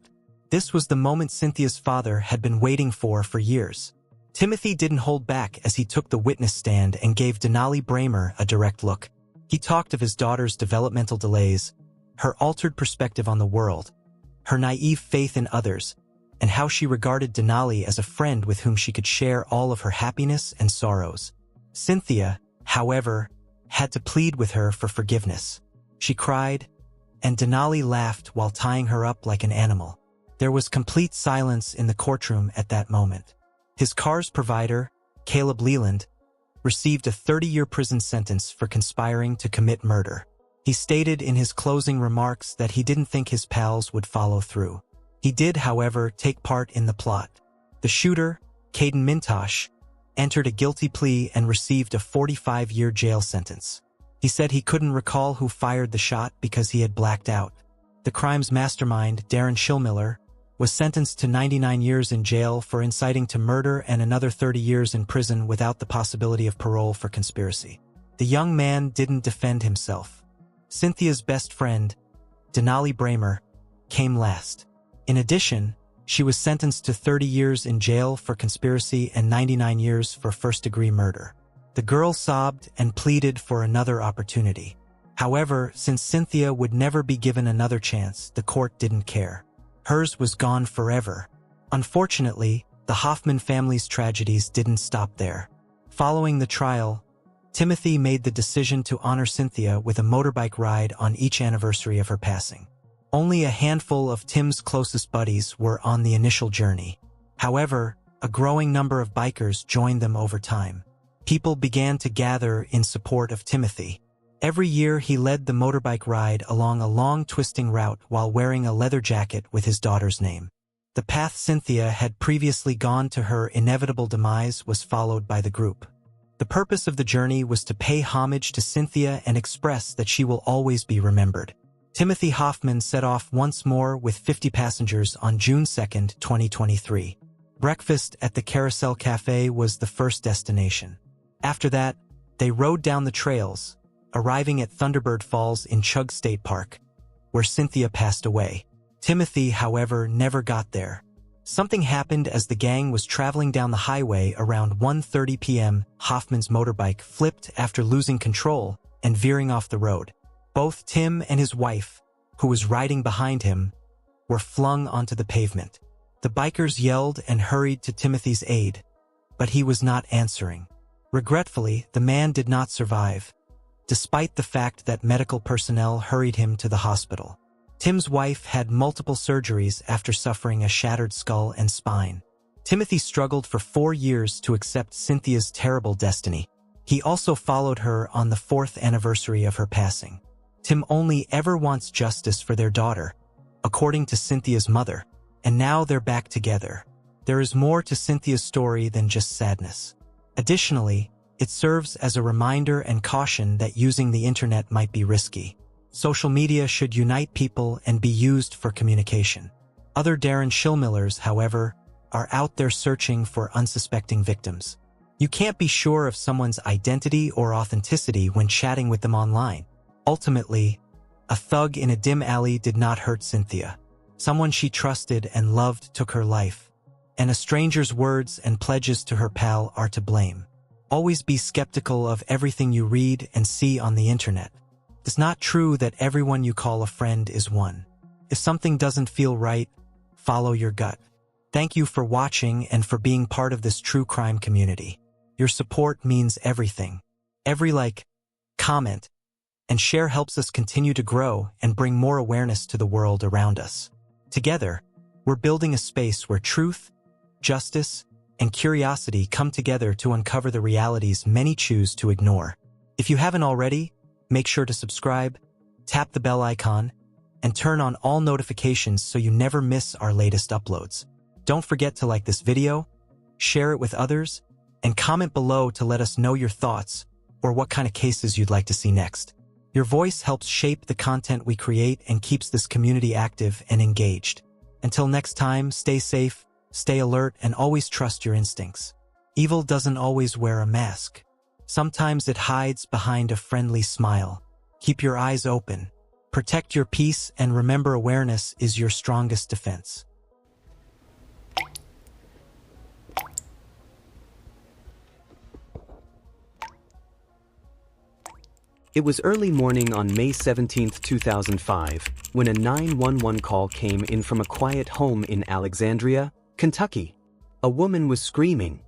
This was the moment Cynthia's father had been waiting for years. Timothy didn't hold back as he took the witness stand and gave Denali Bramer a direct look. He talked of his daughter's developmental delays, her altered perspective on the world, her naive faith in others, and how she regarded Denali as a friend with whom she could share all of her happiness and sorrows. Cynthia, however, had to plead with her for forgiveness. She cried, and Denali laughed while tying her up like an animal. There was complete silence in the courtroom at that moment. His car's provider, Caleb Leland, received a 30-year prison sentence for conspiring to commit murder. He stated in his closing remarks that he didn't think his pals would follow through. He did, however, take part in the plot. The shooter, Caden Mintosh, entered a guilty plea and received a 45-year jail sentence. He said he couldn't recall who fired the shot because he had blacked out. The crime's mastermind, Darren Schillmiller, was sentenced to 99 years in jail for inciting to murder and another 30 years in prison without the possibility of parole for conspiracy. The young man didn't defend himself. Cynthia's best friend, Denali Bramer, came last. In addition, she was sentenced to 30 years in jail for conspiracy and 99 years for first-degree murder. The girl sobbed and pleaded for another opportunity. However, since Cynthia would never be given another chance, the court didn't care. Hers was gone forever. Unfortunately, the Hoffman family's tragedies didn't stop there. Following the trial, Timothy made the decision to honor Cynthia with a motorbike ride on each anniversary of her passing. Only a handful of Tim's closest buddies were on the initial journey. However, a growing number of bikers joined them over time. People began to gather in support of Timothy. Every year he led the motorbike ride along a long twisting route while wearing a leather jacket with his daughter's name. The path Cynthia had previously gone to her inevitable demise was followed by the group. The purpose of the journey was to pay homage to Cynthia and express that she will always be remembered. Timothy Hoffman set off once more with 50 passengers on June 2, 2023. Breakfast at the Carousel Cafe was the first destination. After that, they rode down the trails, arriving at Thunderbird Falls in Chugg State Park, where Cynthia passed away. Timothy, however, never got there. Something happened as the gang was traveling down the highway around 1:30 p.m. Hoffman's motorbike flipped after losing control and veering off the road. Both Tim and his wife, who was riding behind him, were flung onto the pavement. The bikers yelled and hurried to Timothy's aid, but he was not answering. Regretfully, the man did not survive, despite the fact that medical personnel hurried him to the hospital. Tim's wife had multiple surgeries after suffering a shattered skull and spine. Timothy struggled for 4 years to accept Cynthia's terrible destiny. He also followed her on the 4th anniversary of her passing. Tim only ever wants justice for their daughter, according to Cynthia's mother, and now they're back together. There is more to Cynthia's story than just sadness. Additionally, it serves as a reminder and caution that using the internet might be risky. Social media should unite people and be used for communication. Other Darren Schillmillers, however, are out there searching for unsuspecting victims. You can't be sure of someone's identity or authenticity when chatting with them online. Ultimately, a thug in a dim alley did not hurt Cynthia. Someone she trusted and loved took her life, and a stranger's words and pledges to her pal are to blame. Always be skeptical of everything you read and see on the internet. It's not true that everyone you call a friend is one. If something doesn't feel right, follow your gut. Thank you for watching and for being part of this true crime community. Your support means everything. Every like, comment, and share helps us continue to grow and bring more awareness to the world around us. Together, we're building a space where truth, justice, and curiosity come together to uncover the realities many choose to ignore. If you haven't already, make sure to subscribe, tap the bell icon, and turn on all notifications so you never miss our latest uploads. Don't forget to like this video, share it with others, and comment below to let us know your thoughts or what kind of cases you'd like to see next. Your voice helps shape the content we create and keeps this community active and engaged. Until next time, stay safe, stay alert, and always trust your instincts. Evil doesn't always wear a mask. Sometimes it hides behind a friendly smile. Keep your eyes open. Protect your peace and remember awareness is your strongest defense. It was early morning on May 17, 2005, when a 911 call came in from a quiet home in Alexandria, Kentucky. A woman was screaming.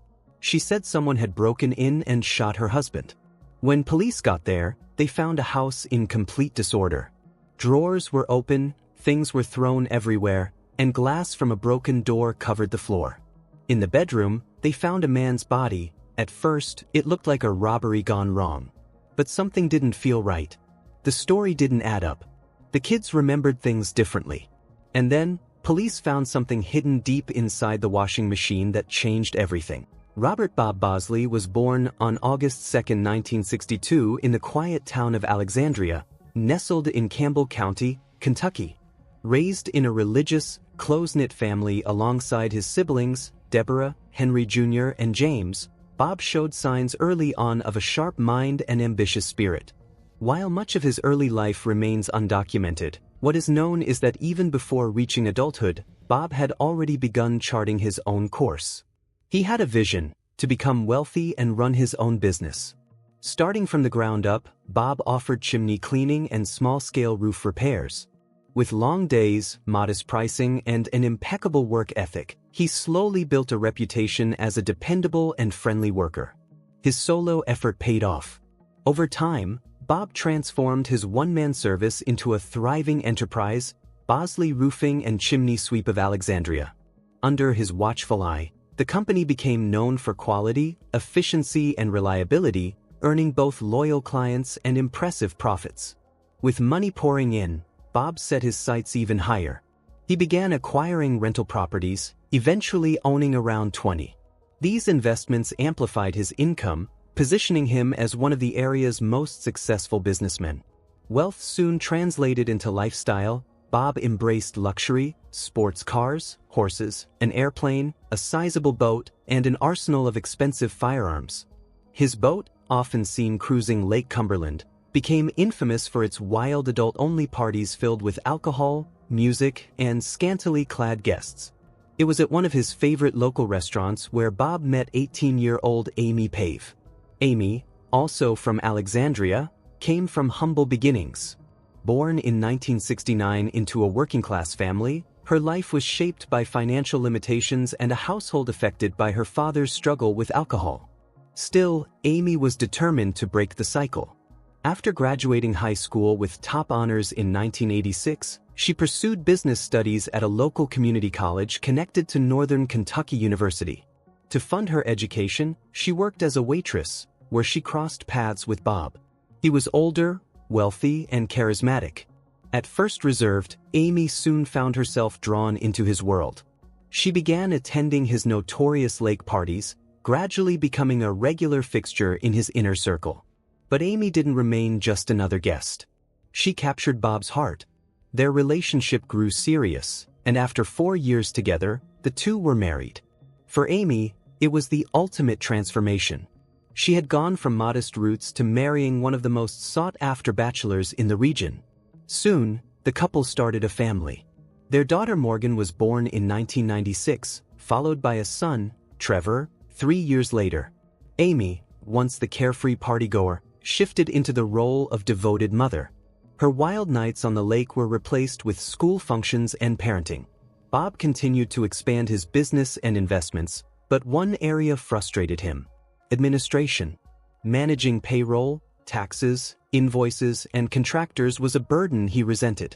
She said someone had broken in and shot her husband. When police got there, they found a house in complete disorder. Drawers were open, things were thrown everywhere, and glass from a broken door covered the floor. In the bedroom, they found a man's body. At first, it looked like a robbery gone wrong. But something didn't feel right. The story didn't add up. The kids remembered things differently. And then, police found something hidden deep inside the washing machine that changed everything. Robert Bob Bosley was born on August 2, 1962 in the quiet town of Alexandria, nestled in Campbell County, Kentucky. Raised in a religious, close-knit family alongside his siblings, Deborah, Henry Jr., and James, Bob showed signs early on of a sharp mind and ambitious spirit. While much of his early life remains undocumented, what is known is that even before reaching adulthood, Bob had already begun charting his own course. He had a vision to become wealthy and run his own business. Starting from the ground up, Bob offered chimney cleaning and small-scale roof repairs. With long days, modest pricing, and an impeccable work ethic, he slowly built a reputation as a dependable and friendly worker. His solo effort paid off. Over time, Bob transformed his one-man service into a thriving enterprise, Bosley Roofing and Chimney Sweep of Alexandria. Under his watchful eye, the company became known for quality, efficiency, and reliability, earning both loyal clients and impressive profits. With money pouring in, Bob set his sights even higher. He began acquiring rental properties, eventually owning around 20. These investments amplified his income, positioning him as one of the area's most successful businessmen. Wealth soon translated into lifestyle. Bob embraced luxury, sports cars, horses, an airplane, a sizable boat, and an arsenal of expensive firearms. His boat, often seen cruising Lake Cumberland, became infamous for its wild adult-only parties filled with alcohol, music, and scantily clad guests. It was at one of his favorite local restaurants where Bob met 18-year-old Amy Pave. Amy, also from Alexandria, came from humble beginnings. Born in 1969 into a working-class family, her life was shaped by financial limitations and a household affected by her father's struggle with alcohol. Still, Amy was determined to break the cycle. After graduating high school with top honors in 1986, she pursued business studies at a local community college connected to Northern Kentucky University. To fund her education, she worked as a waitress, where she crossed paths with Bob. He was older, wealthy, and charismatic. At first reserved, Amy soon found herself drawn into his world. She began attending his notorious lake parties, gradually becoming a regular fixture in his inner circle. But Amy didn't remain just another guest. She captured Bob's heart. Their relationship grew serious, and after 4 years together, the two were married. For Amy, it was the ultimate transformation. She had gone from modest roots to marrying one of the most sought-after bachelors in the region. Soon, the couple started a family. Their daughter Morgan was born in 1996, followed by a son, Trevor, 3 years later. Amy, once the carefree partygoer, shifted into the role of devoted mother. Her wild nights on the lake were replaced with school functions and parenting. Bob continued to expand his business and investments, but one area frustrated him: administration. Managing payroll, taxes, invoices, and contractors was a burden he resented.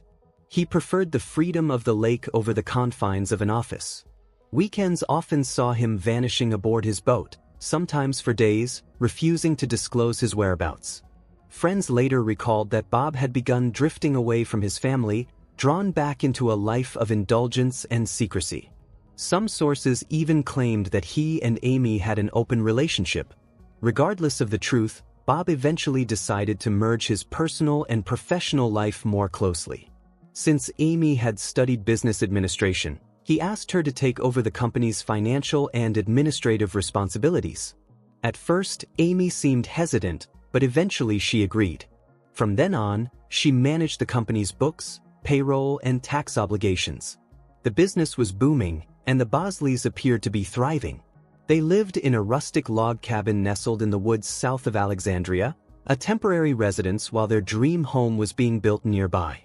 He preferred the freedom of the lake over the confines of an office. Weekends often saw him vanishing aboard his boat, sometimes for days, refusing to disclose his whereabouts. Friends later recalled that Bob had begun drifting away from his family, drawn back into a life of indulgence and secrecy. Some sources even claimed that he and Amy had an open relationship. Regardless of the truth, Bob eventually decided to merge his personal and professional life more closely. Since Amy had studied business administration, he asked her to take over the company's financial and administrative responsibilities. At first, Amy seemed hesitant, but eventually she agreed. From then on, she managed the company's books, payroll, and tax obligations. The business was booming, and the Bosleys appeared to be thriving. They lived in a rustic log cabin nestled in the woods south of Alexandria, a temporary residence while their dream home was being built nearby.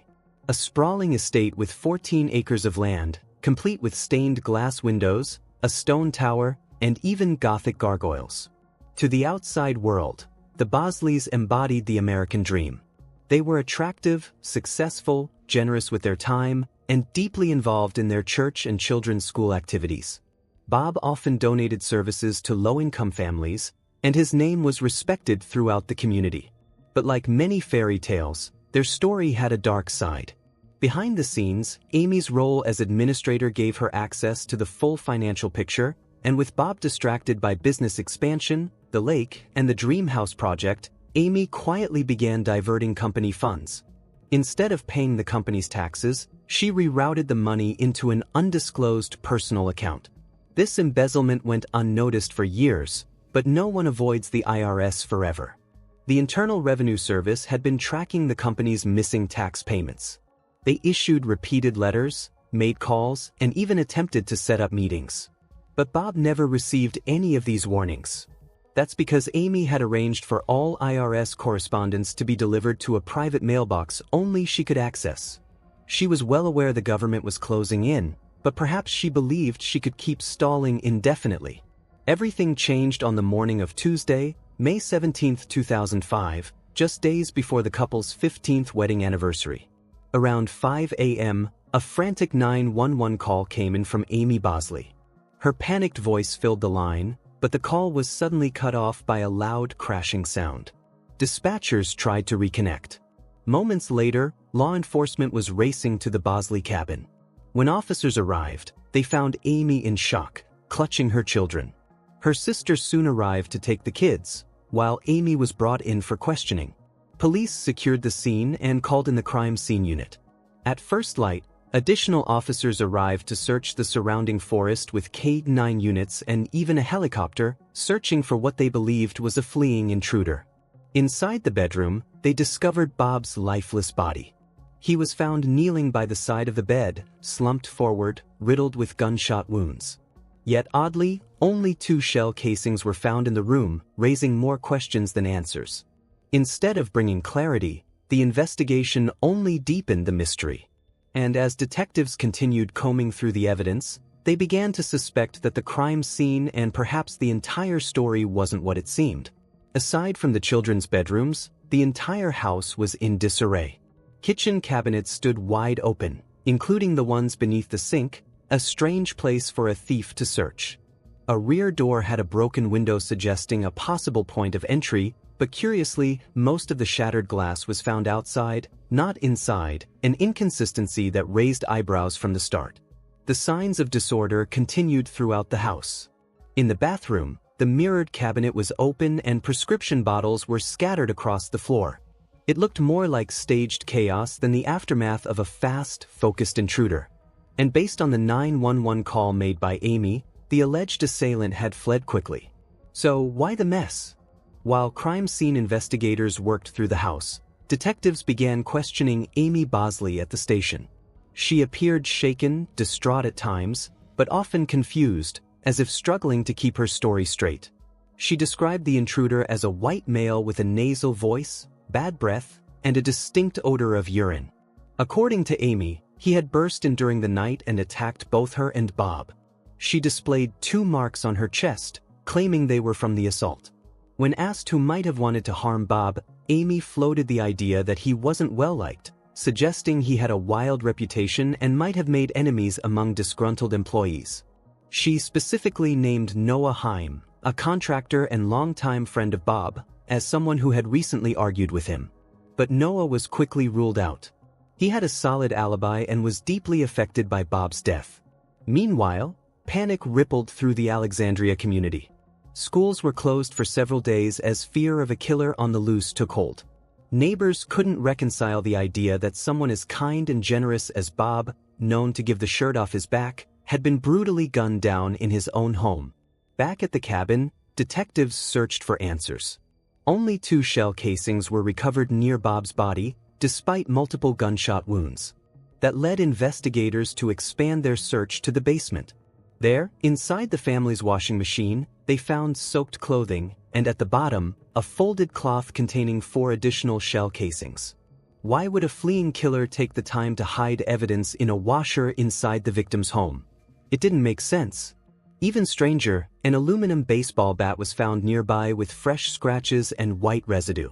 A sprawling estate with 14 acres of land, complete with stained glass windows, a stone tower, and even Gothic gargoyles. To the outside world, the Bosleys embodied the American dream. They were attractive, successful, generous with their time, and deeply involved in their church and children's school activities. Bob often donated services to low-income families, and his name was respected throughout the community. But like many fairy tales, their story had a dark side. Behind the scenes, Amy's role as administrator gave her access to the full financial picture, and with Bob distracted by business expansion, the lake, and the Dream House project, Amy quietly began diverting company funds. Instead of paying the company's taxes, she rerouted the money into an undisclosed personal account. This embezzlement went unnoticed for years, but no one avoids the IRS forever. The Internal Revenue Service had been tracking the company's missing tax payments. They issued repeated letters, made calls, and even attempted to set up meetings. But Bob never received any of these warnings. That's because Amy had arranged for all IRS correspondence to be delivered to a private mailbox only she could access. She was well aware the government was closing in, but perhaps she believed she could keep stalling indefinitely. Everything changed on the morning of Tuesday, May 17, 2005, just days before the couple's 15th wedding anniversary. Around 5 a.m., a frantic 911 call came in from Amy Bosley. Her panicked voice filled the line, but the call was suddenly cut off by a loud crashing sound. Dispatchers tried to reconnect. Moments later, law enforcement was racing to the Bosley cabin. When officers arrived, they found Amy in shock, clutching her children. Her sister soon arrived to take the kids, while Amy was brought in for questioning. Police secured the scene and called in the crime scene unit. At first light, additional officers arrived to search the surrounding forest with K-9 units and even a helicopter, searching for what they believed was a fleeing intruder. Inside the bedroom, they discovered Bob's lifeless body. He was found kneeling by the side of the bed, slumped forward, riddled with gunshot wounds. Yet oddly, only 2 shell casings were found in the room, raising more questions than answers. Instead of bringing clarity, the investigation only deepened the mystery. And as detectives continued combing through the evidence, they began to suspect that the crime scene and perhaps the entire story wasn't what it seemed. Aside from the children's bedrooms, the entire house was in disarray. Kitchen cabinets stood wide open, including the ones beneath the sink, a strange place for a thief to search. A rear door had a broken window suggesting a possible point of entry, but curiously, most of the shattered glass was found outside, not inside, an inconsistency that raised eyebrows from the start. The signs of disorder continued throughout the house. In the bathroom, the mirrored cabinet was open and prescription bottles were scattered across the floor. It looked more like staged chaos than the aftermath of a fast, focused intruder. And based on the 911 call made by Amy, the alleged assailant had fled quickly. So why the mess? While crime scene investigators worked through the house, detectives began questioning Amy Bosley at the station. She appeared shaken, distraught at times, but often confused, as if struggling to keep her story straight. She described the intruder as a white male with a nasal voice, bad breath, and a distinct odor of urine. According to Amy, he had burst in during the night and attacked both her and Bob. She displayed 2 marks on her chest, claiming they were from the assault. When asked who might have wanted to harm Bob, Amy floated the idea that he wasn't well-liked, suggesting he had a wild reputation and might have made enemies among disgruntled employees. She specifically named Noah Heim, a contractor and longtime friend of Bob, as someone who had recently argued with him. But Noah was quickly ruled out. He had a solid alibi and was deeply affected by Bob's death. Meanwhile, panic rippled through the Alexandria community. Schools were closed for several days as fear of a killer on the loose took hold. Neighbors couldn't reconcile the idea that someone as kind and generous as Bob, known to give the shirt off his back, had been brutally gunned down in his own home. Back at the cabin, detectives searched for answers. Only 2 shell casings were recovered near Bob's body, despite multiple gunshot wounds. That led investigators to expand their search to the basement. There, inside the family's washing machine, they found soaked clothing, and at the bottom, a folded cloth containing 4 additional shell casings. Why would a fleeing killer take the time to hide evidence in a washer inside the victim's home? It didn't make sense. Even stranger, an aluminum baseball bat was found nearby with fresh scratches and white residue.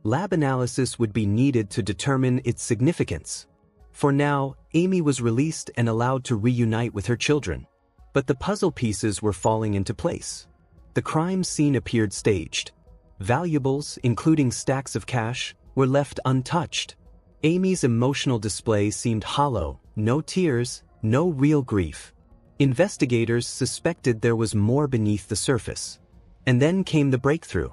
Lab analysis would be needed to determine its significance. For now, Amy was released and allowed to reunite with her children. But the puzzle pieces were falling into place. The crime scene appeared staged. Valuables, including stacks of cash, were left untouched. Amy's emotional display seemed hollow, no tears, no real grief. Investigators suspected there was more beneath the surface. And then came the breakthrough.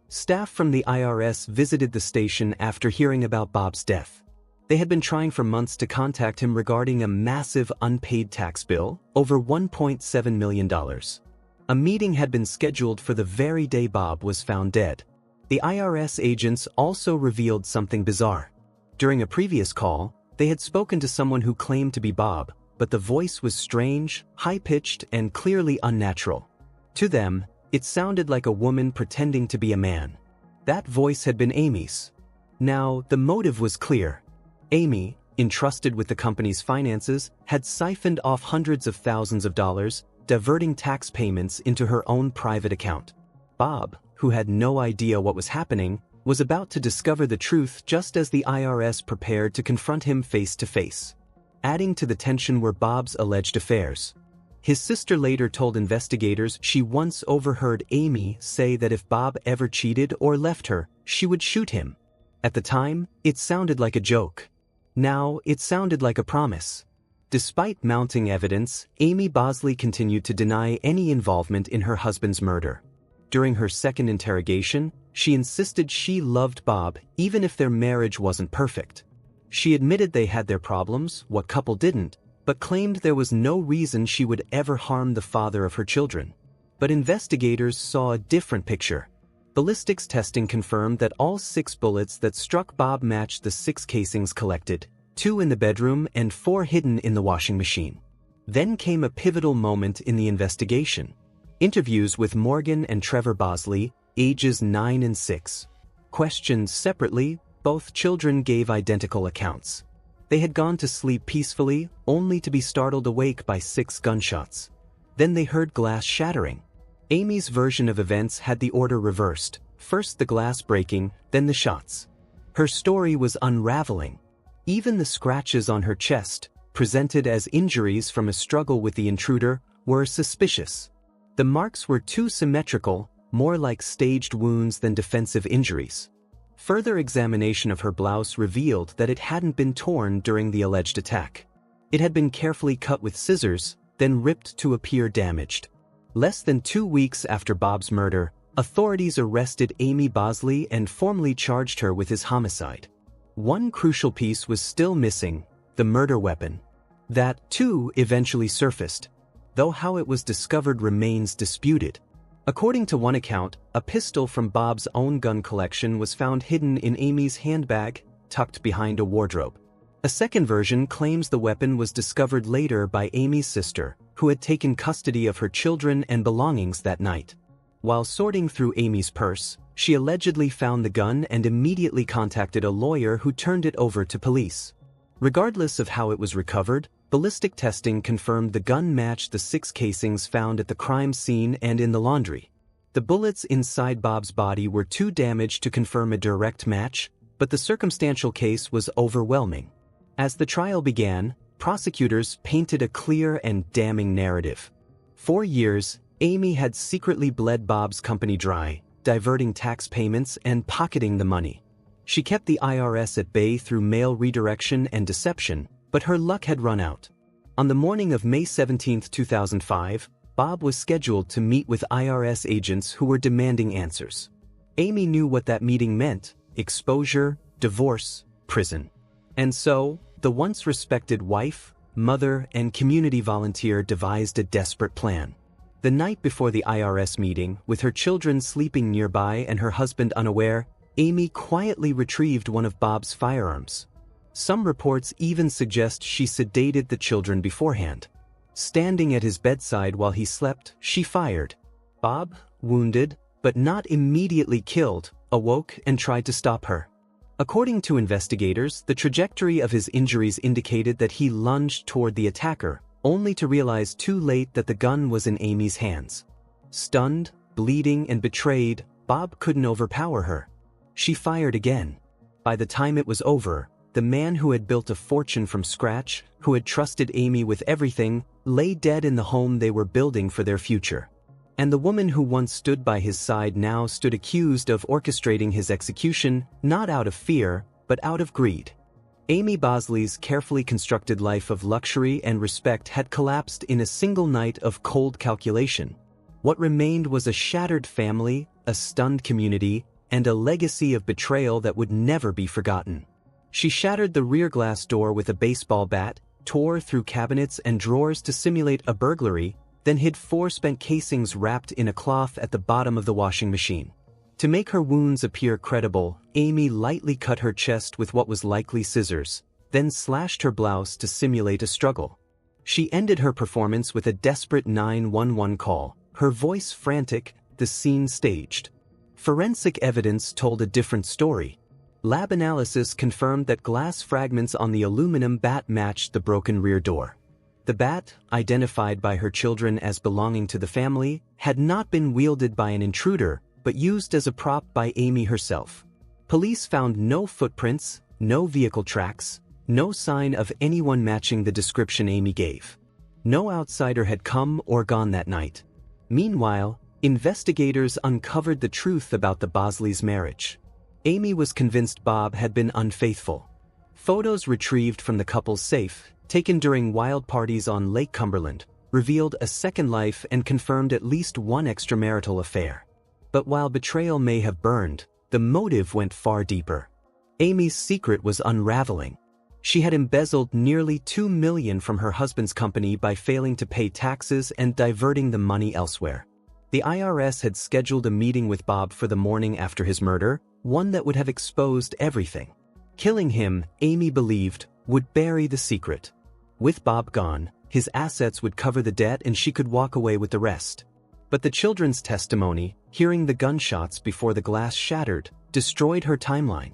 Staff from the IRS visited the station after hearing about Bob's death. They had been trying for months to contact him regarding a massive unpaid tax bill, over $1.7 million. A meeting had been scheduled for the very day Bob was found dead. The IRS agents also revealed something bizarre. During a previous call, they had spoken to someone who claimed to be Bob, but the voice was strange, high-pitched, and clearly unnatural. To them, it sounded like a woman pretending to be a man. That voice had been Amy's. Now, the motive was clear. Amy, entrusted with the company's finances, had siphoned off hundreds of thousands of dollars, diverting tax payments into her own private account. Bob, who had no idea what was happening, was about to discover the truth just as the IRS prepared to confront him face to face. Adding to the tension were Bob's alleged affairs. His sister later told investigators she once overheard Amy say that if Bob ever cheated or left her, she would shoot him. At the time, it sounded like a joke. Now, it sounded like a promise. Despite mounting evidence, Amy Bosley continued to deny any involvement in her husband's murder. During her second interrogation, she insisted she loved Bob even if their marriage wasn't perfect. She admitted they had their problems, what couple didn't, but claimed there was no reason she would ever harm the father of her children. But investigators saw a different picture. Ballistics testing confirmed that all 6 bullets that struck Bob matched the 6 casings collected, 2 in the bedroom and 4 hidden in the washing machine. Then came a pivotal moment in the investigation. Interviews with Morgan and Trevor Bosley, ages 9 and 6. Questioned separately, both children gave identical accounts. They had gone to sleep peacefully, only to be startled awake by 6 gunshots. Then they heard glass shattering. Amy's version of events had the order reversed, first the glass breaking, then the shots. Her story was unraveling. Even the scratches on her chest, presented as injuries from a struggle with the intruder, were suspicious. The marks were too symmetrical, more like staged wounds than defensive injuries. Further examination of her blouse revealed that it hadn't been torn during the alleged attack. It had been carefully cut with scissors, then ripped to appear damaged. Less than 2 weeks after Bob's murder, authorities arrested Amy Bosley and formally charged her with his homicide. One crucial piece was still missing, the murder weapon. That, too, eventually surfaced, though how it was discovered remains disputed. According to one account, a pistol from Bob's own gun collection was found hidden in Amy's handbag, tucked behind a wardrobe. A second version claims the weapon was discovered later by Amy's sister, who had taken custody of her children and belongings that night. While sorting through Amy's purse, she allegedly found the gun and immediately contacted a lawyer who turned it over to police. Regardless of how it was recovered, ballistic testing confirmed the gun matched the 6 casings found at the crime scene and in the laundry. The bullets inside Bob's body were too damaged to confirm a direct match, but the circumstantial case was overwhelming. As the trial began, prosecutors painted a clear and damning narrative. For years, Amy had secretly bled Bob's company dry, diverting tax payments and pocketing the money. She kept the IRS at bay through mail redirection and deception, but her luck had run out. On the morning of May 17, 2005, Bob was scheduled to meet with IRS agents who were demanding answers. Amy knew what that meeting meant: exposure, divorce, prison. And so, the once respected wife, mother, and community volunteer devised a desperate plan. The night before the IRS meeting, with her children sleeping nearby and her husband unaware, Amy quietly retrieved one of Bob's firearms. Some reports even suggest she sedated the children beforehand. Standing at his bedside while he slept, she fired. Bob, wounded, but not immediately killed, awoke and tried to stop her. According to investigators, the trajectory of his injuries indicated that he lunged toward the attacker, only to realize too late that the gun was in Amy's hands. Stunned, bleeding, and betrayed, Bob couldn't overpower her. She fired again. By the time it was over, the man who had built a fortune from scratch, who had trusted Amy with everything, lay dead in the home they were building for their future. And the woman who once stood by his side now stood accused of orchestrating his execution, not out of fear, but out of greed. Amy Bosley's carefully constructed life of luxury and respect had collapsed in a single night of cold calculation. What remained was a shattered family, a stunned community, and a legacy of betrayal that would never be forgotten. She shattered the rear glass door with a baseball bat, tore through cabinets and drawers to simulate a burglary, then hid 4 spent casings wrapped in a cloth at the bottom of the washing machine. To make her wounds appear credible, Amy lightly cut her chest with what was likely scissors, then slashed her blouse to simulate a struggle. She ended her performance with a desperate 911 call, her voice frantic, the scene staged. Forensic evidence told a different story. Lab analysis confirmed that glass fragments on the aluminum bat matched the broken rear door. The bat, identified by her children as belonging to the family, had not been wielded by an intruder, but used as a prop by Amy herself. Police found no footprints, no vehicle tracks, no sign of anyone matching the description Amy gave. No outsider had come or gone that night. Meanwhile, investigators uncovered the truth about the Bosleys' marriage. Amy was convinced Bob had been unfaithful. Photos retrieved from the couple's safe, taken during wild parties on Lake Cumberland, revealed a second life and confirmed at least one extramarital affair. But while betrayal may have burned, the motive went far deeper. Amy's secret was unraveling. She had embezzled nearly $2 million from her husband's company by failing to pay taxes and diverting the money elsewhere. The IRS had scheduled a meeting with Bob for the morning after his murder, one that would have exposed everything. Killing him, Amy believed, would bury the secret. With Bob gone, his assets would cover the debt and she could walk away with the rest. But the children's testimony, hearing the gunshots before the glass shattered, destroyed her timeline.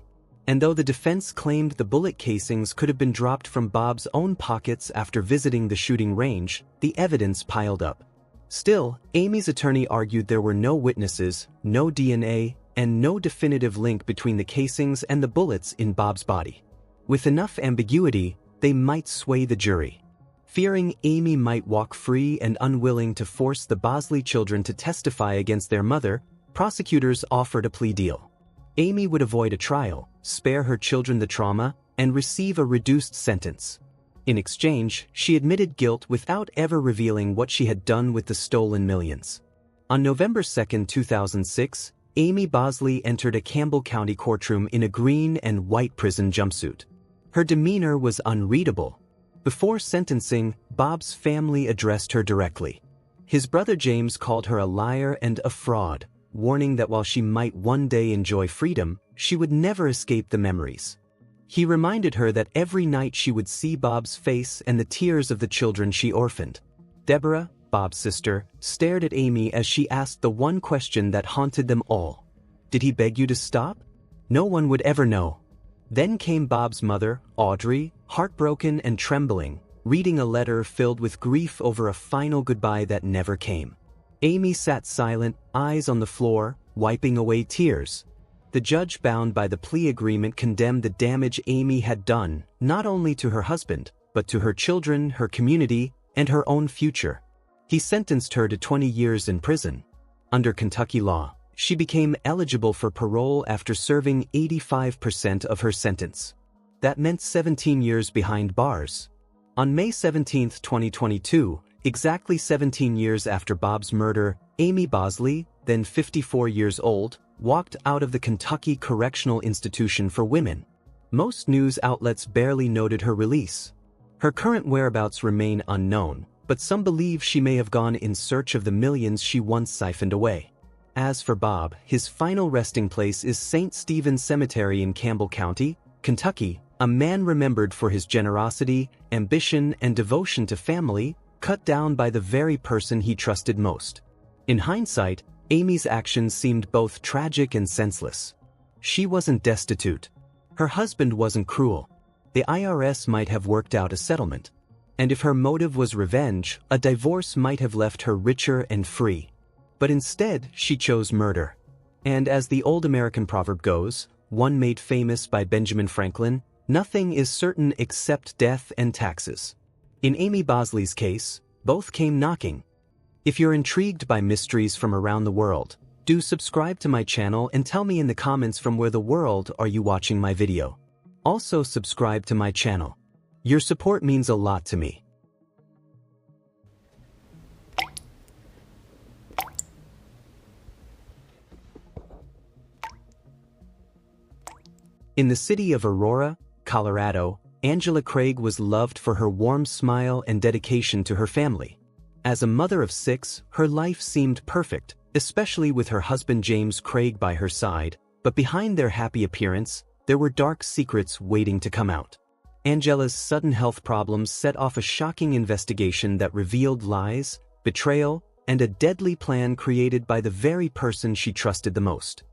And though the defense claimed the bullet casings could have been dropped from Bob's own pockets after visiting the shooting range, the evidence piled up. Still, Amy's attorney argued there were no witnesses, no DNA, and no definitive link between the casings and the bullets in Bob's body. With enough ambiguity, they might sway the jury. Fearing Amy might walk free and unwilling to force the Bosley children to testify against their mother, prosecutors offered a plea deal. Amy would avoid a trial, spare her children the trauma, and receive a reduced sentence. In exchange, she admitted guilt without ever revealing what she had done with the stolen millions. On November 2, 2006, Amy Bosley entered a Campbell County courtroom in a green and white prison jumpsuit. Her demeanor was unreadable. Before sentencing, Bob's family addressed her directly. His brother James called her a liar and a fraud, warning that while she might one day enjoy freedom, she would never escape the memories. He reminded her that every night she would see Bob's face and the tears of the children she orphaned. Deborah, Bob's sister, stared at Amy as she asked the one question that haunted them all. Did he beg you to stop? No one would ever know. Then came Bob's mother, Audrey, heartbroken and trembling, reading a letter filled with grief over a final goodbye that never came. Amy sat silent, eyes on the floor, wiping away tears. The judge, bound by the plea agreement, condemned the damage Amy had done, not only to her husband, but to her children, her community, and her own future. He sentenced her to 20 years in prison. Under Kentucky law, she became eligible for parole after serving 85% of her sentence. That meant 17 years behind bars. On May 17, 2022, exactly 17 years after Bob's murder, Amy Bosley, then 54 years old, walked out of the Kentucky Correctional Institution for Women. Most news outlets barely noted her release. Her current whereabouts remain unknown, but some believe she may have gone in search of the millions she once siphoned away. As for Bob, his final resting place is St. Stephen's Cemetery in Campbell County, Kentucky, a man remembered for his generosity, ambition, and devotion to family, cut down by the very person he trusted most. In hindsight, Amy's actions seemed both tragic and senseless. She wasn't destitute. Her husband wasn't cruel. The IRS might have worked out a settlement. And if her motive was revenge, a divorce might have left her richer and free. But instead, she chose murder. And as the old American proverb goes, one made famous by Benjamin Franklin, nothing is certain except death and taxes. In Amy Bosley's case, both came knocking. If you're intrigued by mysteries from around the world, do subscribe to my channel and tell me in the comments from where the world are you watching my video. Also subscribe to my channel. Your support means a lot to me. In the city of Aurora, Colorado, Angela Craig was loved for her warm smile and dedication to her family. As a mother of 6, her life seemed perfect, especially with her husband James Craig by her side, but behind their happy appearance, there were dark secrets waiting to come out. Angela's sudden health problems set off a shocking investigation that revealed lies, betrayal, and a deadly plan created by the very person she trusted the most.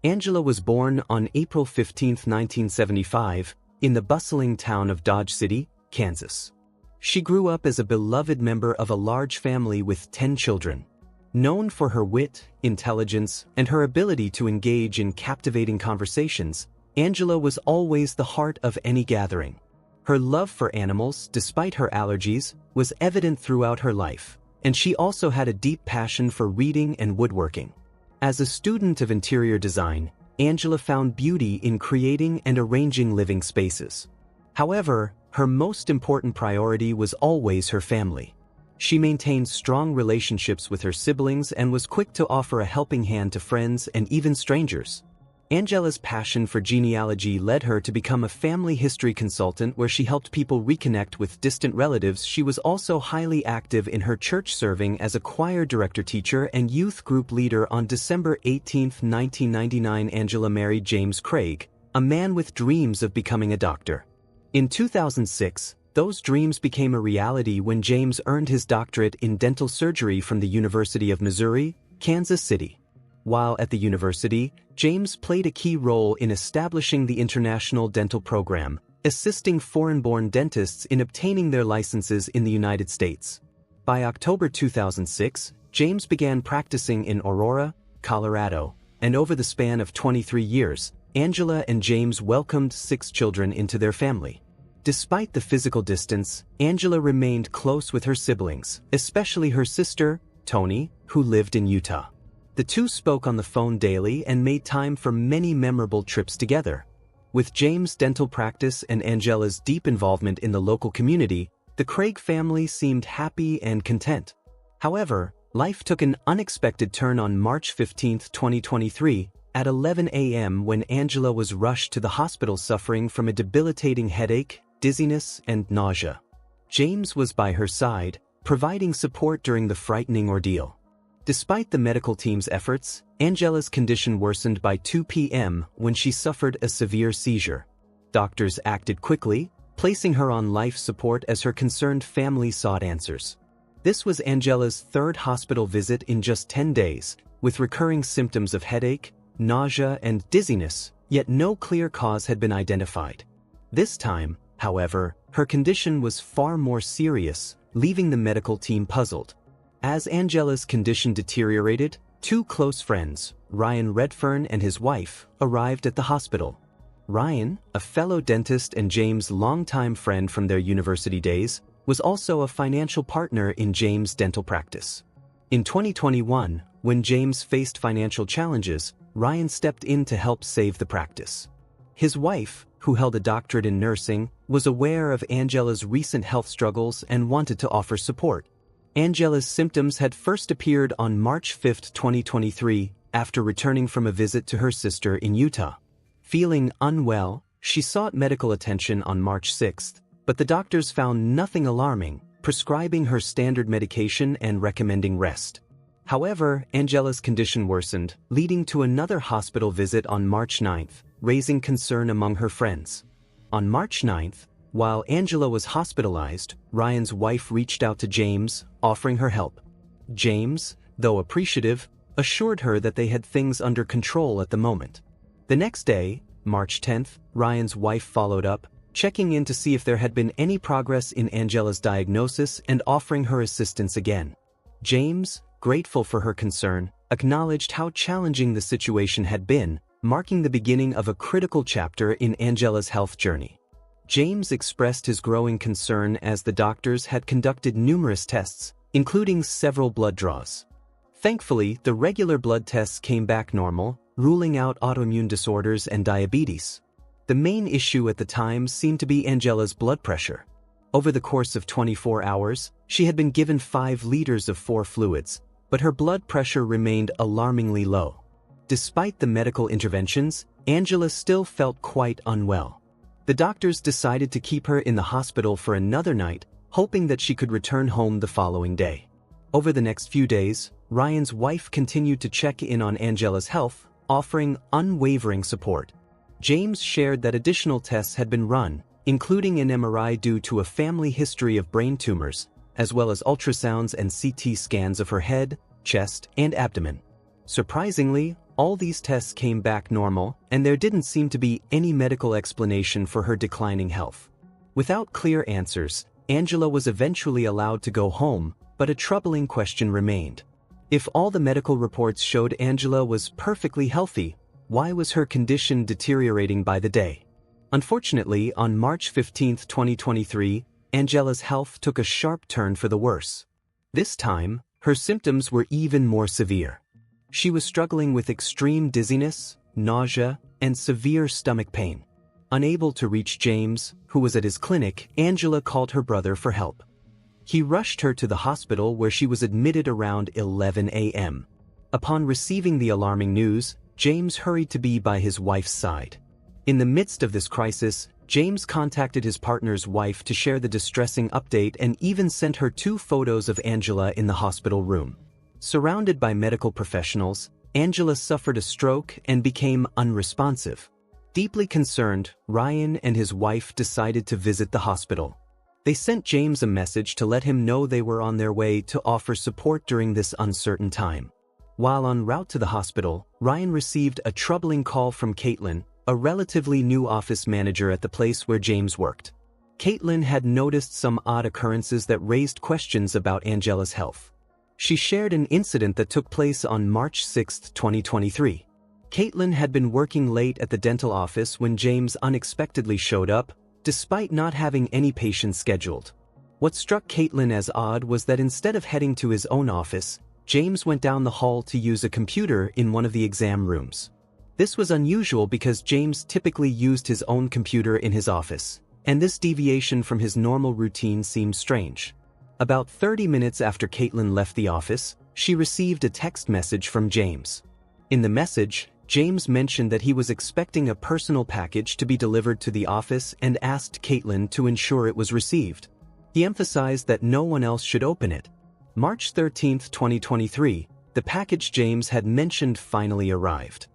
Angela was born on April 15, 1975, in the bustling town of Dodge City, Kansas. She grew up as a beloved member of a large family with 10 children. Known for her wit, intelligence, and her ability to engage in captivating conversations, Angela was always the heart of any gathering. Her love for animals, despite her allergies, was evident throughout her life, and she also had a deep passion for reading and woodworking. As a student of interior design, Angela found beauty in creating and arranging living spaces. However, her most important priority was always her family. She maintained strong relationships with her siblings and was quick to offer a helping hand to friends and even strangers. Angela's passion for genealogy led her to become a family history consultant where she helped people reconnect with distant relatives. She was also highly active in her church, serving as a choir director-teacher and youth group leader. On December 18, 1999, Angela married James Craig, a man with dreams of becoming a doctor. In 2006, those dreams became a reality when James earned his doctorate in dental surgery from the University of Missouri, Kansas City. While at the university, James played a key role in establishing the International Dental Program, assisting foreign-born dentists in obtaining their licenses in the United States. By October 2006, James began practicing in Aurora, Colorado, and over the span of 23 years, Angela and James welcomed 6 children into their family. Despite the physical distance, Angela remained close with her siblings, especially her sister, Toni, who lived in Utah. The two spoke on the phone daily and made time for many memorable trips together. With James' dental practice and Angela's deep involvement in the local community, the Craig family seemed happy and content. However, life took an unexpected turn on March 15, 2023, at 11 a.m. when Angela was rushed to the hospital suffering from a debilitating headache, dizziness, and nausea. James was by her side, providing support during the frightening ordeal. Despite the medical team's efforts, Angela's condition worsened by 2 p.m. when she suffered a severe seizure. Doctors acted quickly, placing her on life support as her concerned family sought answers. This was Angela's 3rd hospital visit in just 10 days, with recurring symptoms of headache, nausea, and dizziness, yet no clear cause had been identified. This time, however, her condition was far more serious, leaving the medical team puzzled. As Angela's condition deteriorated, 2 close friends, Ryan Redfern and his wife, arrived at the hospital. Ryan, a fellow dentist and James' longtime friend from their university days, was also a financial partner in James' dental practice. In 2021, when James faced financial challenges, Ryan stepped in to help save the practice. His wife, who held a doctorate in nursing, was aware of Angela's recent health struggles and wanted to offer support. Angela's symptoms had first appeared on March 5, 2023, after returning from a visit to her sister in Utah. Feeling unwell, she sought medical attention on March 6, but the doctors found nothing alarming, prescribing her standard medication and recommending rest. However, Angela's condition worsened, leading to another hospital visit on March 9, raising concern among her friends. On March 9, while Angela was hospitalized, Ryan's wife reached out to James, offering her help. James, though appreciative, assured her that they had things under control at the moment. The next day, March 10, Ryan's wife followed up, checking in to see if there had been any progress in Angela's diagnosis and offering her assistance again. James, grateful for her concern, acknowledged how challenging the situation had been, marking the beginning of a critical chapter in Angela's health journey. James expressed his growing concern as the doctors had conducted numerous tests, including several blood draws. Thankfully, the regular blood tests came back normal, ruling out autoimmune disorders and diabetes. The main issue at the time seemed to be Angela's blood pressure. Over the course of 24 hours, she had been given 5 liters of 4 fluids, but her blood pressure remained alarmingly low. Despite the medical interventions, Angela still felt quite unwell. The doctors decided to keep her in the hospital for another night, hoping that she could return home the following day. Over the next few days, Ryan's wife continued to check in on Angela's health, offering unwavering support. James shared that additional tests had been run, including an MRI due to a family history of brain tumors, as well as ultrasounds and CT scans of her head, chest, and abdomen. Surprisingly, all these tests came back normal, and there didn't seem to be any medical explanation for her declining health. Without clear answers, Angela was eventually allowed to go home, but a troubling question remained. If all the medical reports showed Angela was perfectly healthy, why was her condition deteriorating by the day? Unfortunately, on March 15, 2023, Angela's health took a sharp turn for the worse. This time, her symptoms were even more severe. She was struggling with extreme dizziness, nausea, and severe stomach pain. Unable to reach James, who was at his clinic, Angela called her brother for help. He rushed her to the hospital where she was admitted around 11 a.m. Upon receiving the alarming news, James hurried to be by his wife's side. In the midst of this crisis, James contacted his partner's wife to share the distressing update and even sent her 2 photos of Angela in the hospital room. Surrounded by medical professionals, Angela suffered a stroke and became unresponsive. Deeply concerned, Ryan and his wife decided to visit the hospital. They sent James a message to let him know they were on their way to offer support during this uncertain time. While en route to the hospital, Ryan received a troubling call from Caitlin, a relatively new office manager at the place where James worked. Caitlin had noticed some odd occurrences that raised questions about Angela's health. She shared an incident that took place on March 6, 2023. Caitlin had been working late at the dental office when James unexpectedly showed up, despite not having any patients scheduled. What struck Caitlin as odd was that instead of heading to his own office, James went down the hall to use a computer in one of the exam rooms. This was unusual because James typically used his own computer in his office, and this deviation from his normal routine seemed strange. About 30 minutes after Caitlin left the office, she received a text message from James. In the message, James mentioned that he was expecting a personal package to be delivered to the office and asked Caitlin to ensure it was received. He emphasized that no one else should open it. March 13, 2023, the package James had mentioned finally arrived.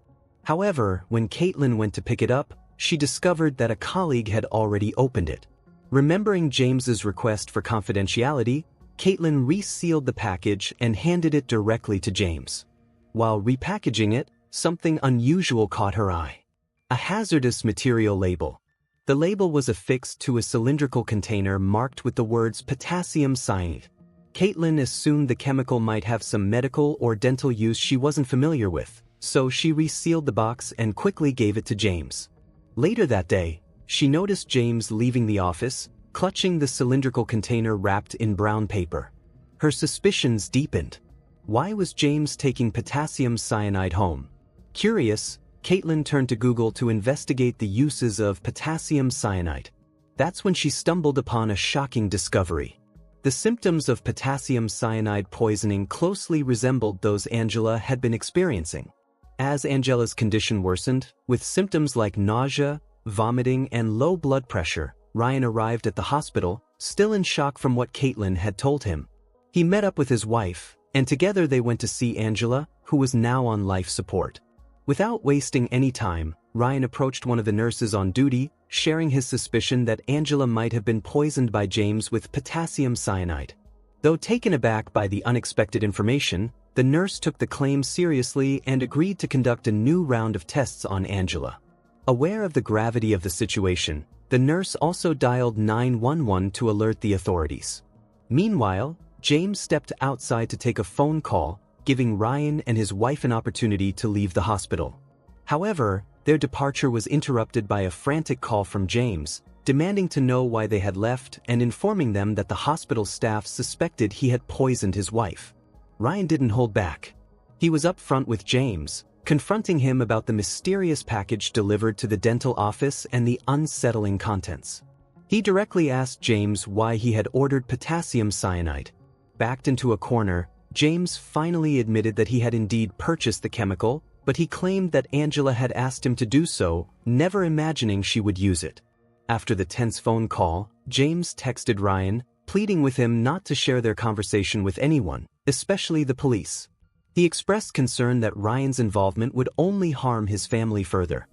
However, when Caitlin went to pick it up, she discovered that a colleague had already opened it. Remembering James's request for confidentiality, Caitlin resealed the package and handed it directly to James. While repackaging it, something unusual caught her eye. A hazardous material label. The label was affixed to a cylindrical container marked with the words potassium cyanide. Caitlin assumed the chemical might have some medical or dental use she wasn't familiar with, so she resealed the box and quickly gave it to James. Later that day, she noticed James leaving the office, clutching the cylindrical container wrapped in brown paper. Her suspicions deepened. Why was James taking potassium cyanide home? Curious, Caitlin turned to Google to investigate the uses of potassium cyanide. That's when she stumbled upon a shocking discovery. The symptoms of potassium cyanide poisoning closely resembled those Angela had been experiencing. As Angela's condition worsened, with symptoms like nausea, vomiting, and low blood pressure, Ryan arrived at the hospital, still in shock from what Caitlin had told him. He met up with his wife, and together they went to see Angela, who was now on life support. Without wasting any time, Ryan approached one of the nurses on duty, sharing his suspicion that Angela might have been poisoned by James with potassium cyanide. Though taken aback by the unexpected information, the nurse took the claim seriously and agreed to conduct a new round of tests on Angela. Aware of the gravity of the situation, the nurse also dialed 911 to alert the authorities. Meanwhile, James stepped outside to take a phone call, giving Ryan and his wife an opportunity to leave the hospital. However, their departure was interrupted by a frantic call from James, demanding to know why they had left and informing them that the hospital staff suspected he had poisoned his wife. Ryan didn't hold back. He was upfront with James, confronting him about the mysterious package delivered to the dental office and the unsettling contents. He directly asked James why he had ordered potassium cyanide. Backed into a corner, James finally admitted that he had indeed purchased the chemical, but he claimed that Angela had asked him to do so, never imagining she would use it. After the tense phone call, James texted Ryan, pleading with him not to share their conversation with anyone, especially the police. He expressed concern that Ryan's involvement would only harm his family further.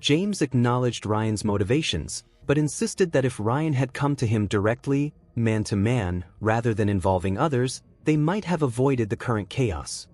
James acknowledged Ryan's motivations, but insisted that if Ryan had come to him directly, man to man, rather than involving others, they might have avoided the current chaos.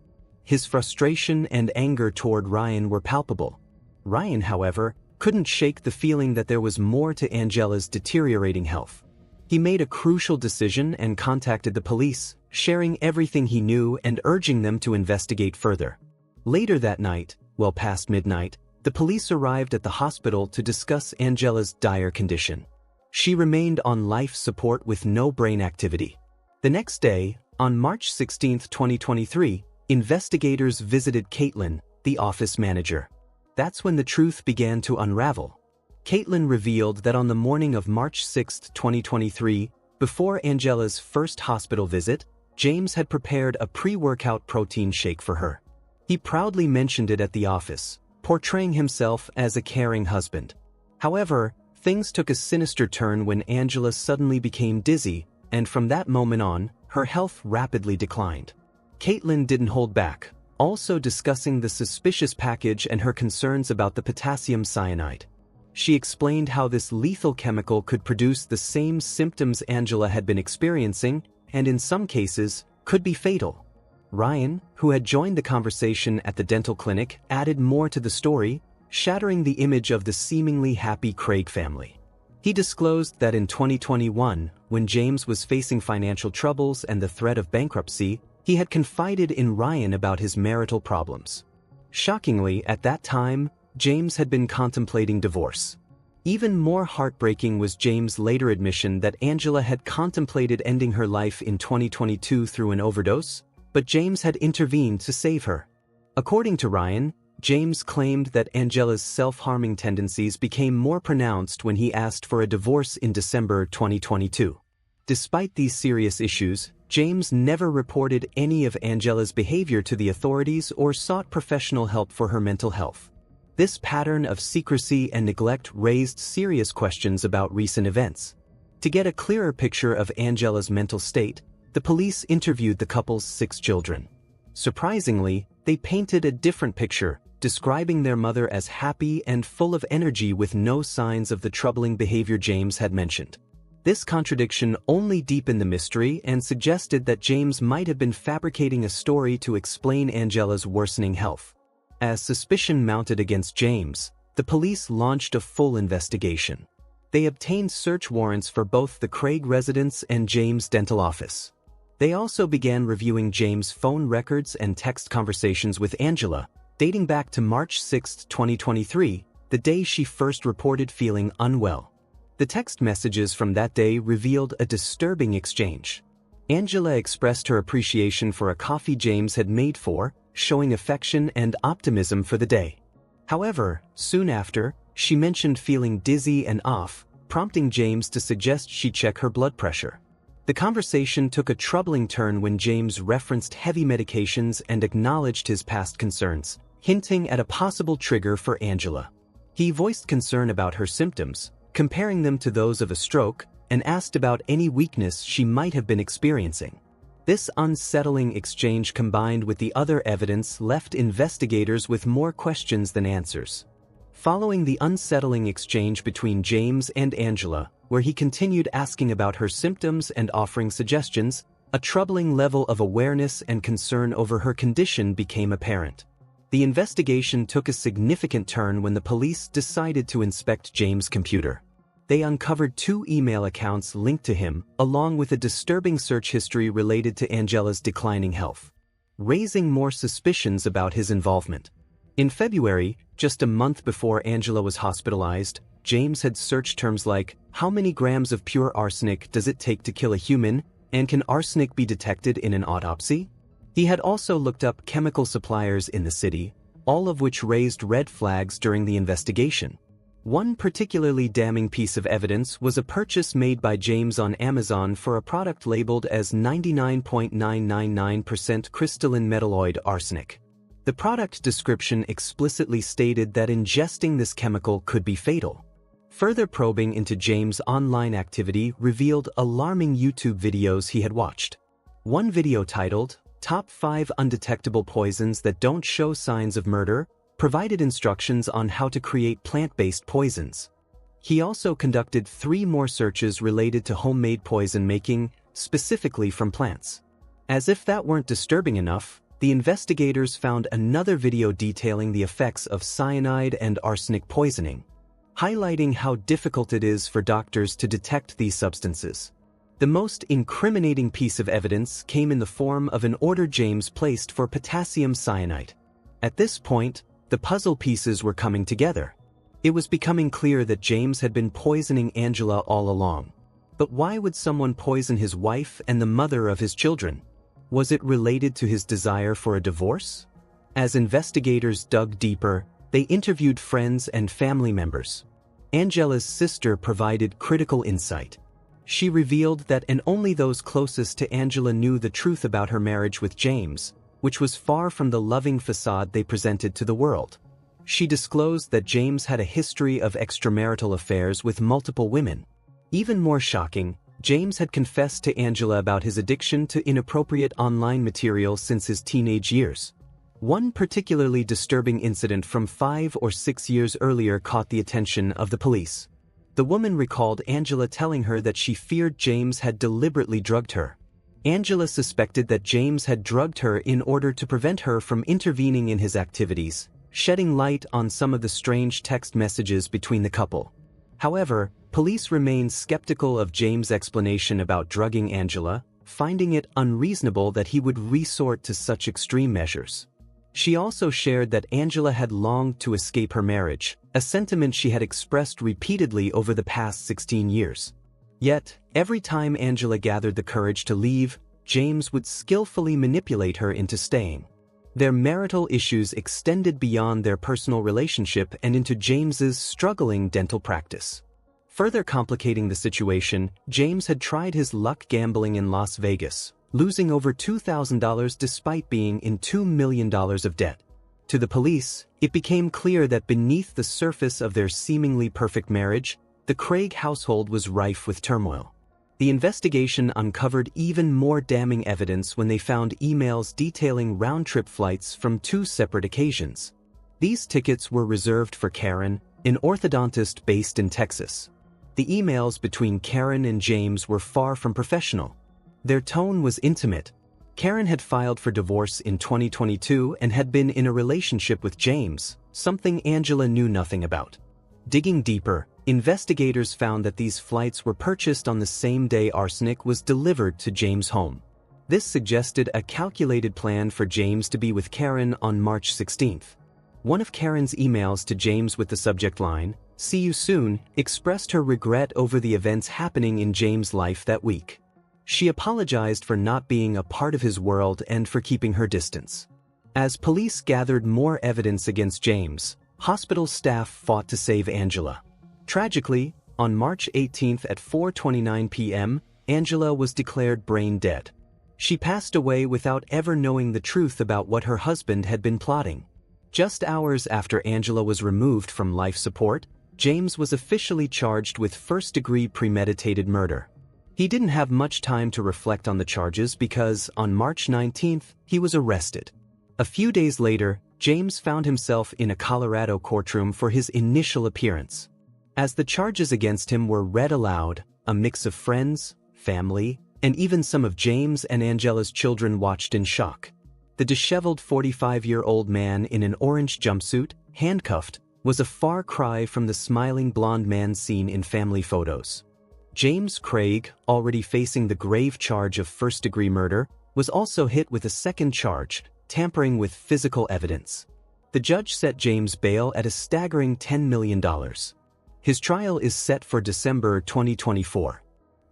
His frustration and anger toward Ryan were palpable. Ryan, however, couldn't shake the feeling that there was more to Angela's deteriorating health. He made a crucial decision and contacted the police, sharing everything he knew and urging them to investigate further. Later that night, well past midnight, the police arrived at the hospital to discuss Angela's dire condition. She remained on life support with no brain activity. The next day, on March 16, 2023, investigators visited Caitlin, the office manager. That's when the truth began to unravel. Caitlin revealed that on the morning of March 6, 2023, before Angela's first hospital visit, James had prepared a pre-workout protein shake for her. He proudly mentioned it at the office, portraying himself as a caring husband. However, things took a sinister turn when Angela suddenly became dizzy, and from that moment on, her health rapidly declined. Caitlin didn't hold back, also discussing the suspicious package and her concerns about the potassium cyanide. She explained how this lethal chemical could produce the same symptoms Angela had been experiencing, and in some cases, could be fatal. Ryan, who had joined the conversation at the dental clinic, added more to the story, shattering the image of the seemingly happy Craig family. He disclosed that in 2021, when James was facing financial troubles and the threat of bankruptcy, he had confided in Ryan about his marital problems. Shockingly, at that time, James had been contemplating divorce. Even more heartbreaking was James' later admission that Angela had contemplated ending her life in 2022 through an overdose, but James had intervened to save her. According to Ryan, James claimed that Angela's self-harming tendencies became more pronounced when he asked for a divorce in December 2022. Despite these serious issues, James never reported any of Angela's behavior to the authorities or sought professional help for her mental health. This pattern of secrecy and neglect raised serious questions about recent events. To get a clearer picture of Angela's mental state, the police interviewed the couple's 6 children. Surprisingly, they painted a different picture, describing their mother as happy and full of energy with no signs of the troubling behavior James had mentioned. This contradiction only deepened the mystery and suggested that James might have been fabricating a story to explain Angela's worsening health. As suspicion mounted against James, the police launched a full investigation. They obtained search warrants for both the Craig residence and James' dental office. They also began reviewing James' phone records and text conversations with Angela, dating back to March 6, 2023, the day she first reported feeling unwell. The text messages from that day revealed a disturbing exchange. Angela expressed her appreciation for a coffee James had made for, showing affection and optimism for the day. However, soon after, she mentioned feeling dizzy and off, prompting James to suggest she check her blood pressure. The conversation took a troubling turn when James referenced heavy medications and acknowledged his past concerns, hinting at a possible trigger for Angela. He voiced concern about her symptoms, comparing them to those of a stroke, and asked about any weakness she might have been experiencing. This unsettling exchange combined with the other evidence left investigators with more questions than answers. Following the unsettling exchange between James and Angela, where he continued asking about her symptoms and offering suggestions, a troubling level of awareness and concern over her condition became apparent. The investigation took a significant turn when the police decided to inspect James' computer. They uncovered 2 email accounts linked to him, along with a disturbing search history related to Angela's declining health, raising more suspicions about his involvement. In February, just a month before Angela was hospitalized, James had searched terms like, "How many grams of pure arsenic does it take to kill a human, and can arsenic be detected in an autopsy?" He had also looked up chemical suppliers in the city, all of which raised red flags during the investigation. One particularly damning piece of evidence was a purchase made by James on Amazon for a product labeled as 99.999% crystalline metalloid arsenic. The product description explicitly stated that ingesting this chemical could be fatal. Further probing into James' online activity revealed alarming YouTube videos he had watched. One video titled, "Top 5 Undetectable Poisons That Don't Show Signs of Murder," provided instructions on how to create plant-based poisons. He also conducted 3 more searches related to homemade poison making, specifically from plants. As if that weren't disturbing enough, the investigators found another video detailing the effects of cyanide and arsenic poisoning, highlighting how difficult it is for doctors to detect these substances. The most incriminating piece of evidence came in the form of an order James placed for potassium cyanide. At this point, the puzzle pieces were coming together. It was becoming clear that James had been poisoning Angela all along. But why would someone poison his wife and the mother of his children? Was it related to his desire for a divorce? As investigators dug deeper, they interviewed friends and family members. Angela's sister provided critical insight. She revealed that only those closest to Angela knew the truth about her marriage with James, which was far from the loving facade they presented to the world. She disclosed that James had a history of extramarital affairs with multiple women. Even more shocking, James had confessed to Angela about his addiction to inappropriate online material since his teenage years. One particularly disturbing incident from 5 or 6 years earlier caught the attention of the police. The woman recalled Angela telling her that she feared James had deliberately drugged her. Angela suspected that James had drugged her in order to prevent her from intervening in his activities, shedding light on some of the strange text messages between the couple. However, police remained skeptical of James' explanation about drugging Angela, finding it unreasonable that he would resort to such extreme measures. She also shared that Angela had longed to escape her marriage, a sentiment she had expressed repeatedly over the past 16 years. Yet, every time Angela gathered the courage to leave, James would skillfully manipulate her into staying. Their marital issues extended beyond their personal relationship and into James's struggling dental practice. Further complicating the situation, James had tried his luck gambling in Las Vegas, losing over $2,000 despite being in $2 million of debt. To the police, it became clear that beneath the surface of their seemingly perfect marriage, the Craig household was rife with turmoil. The investigation uncovered even more damning evidence when they found emails detailing round-trip flights from 2 separate occasions. These tickets were reserved for Karen, an orthodontist based in Texas. The emails between Karen and James were far from professional. Their tone was intimate. Karen had filed for divorce in 2022 and had been in a relationship with James, something Angela knew nothing about. Digging deeper, investigators found that these flights were purchased on the same day arsenic was delivered to James' home. This suggested a calculated plan for James to be with Karen on March 16th. One of Karen's emails to James with the subject line, "See you soon," expressed her regret over the events happening in James' life that week. She apologized for not being a part of his world and for keeping her distance. As police gathered more evidence against James, hospital staff fought to save Angela. Tragically, on March 18th at 4:29 p.m., Angela was declared brain dead. She passed away without ever knowing the truth about what her husband had been plotting. Just hours after Angela was removed from life support, James was officially charged with first-degree premeditated murder. He didn't have much time to reflect on the charges because, on March 19th, he was arrested. A few days later, James found himself in a Colorado courtroom for his initial appearance. As the charges against him were read aloud, a mix of friends, family, and even some of James and Angela's children watched in shock. The disheveled 45-year-old man in an orange jumpsuit, handcuffed, was a far cry from the smiling blonde man seen in family photos. James Craig, already facing the grave charge of first-degree murder, was also hit with a second charge, tampering with physical evidence. The judge set James bail at a staggering $10 million. His trial is set for December 2024.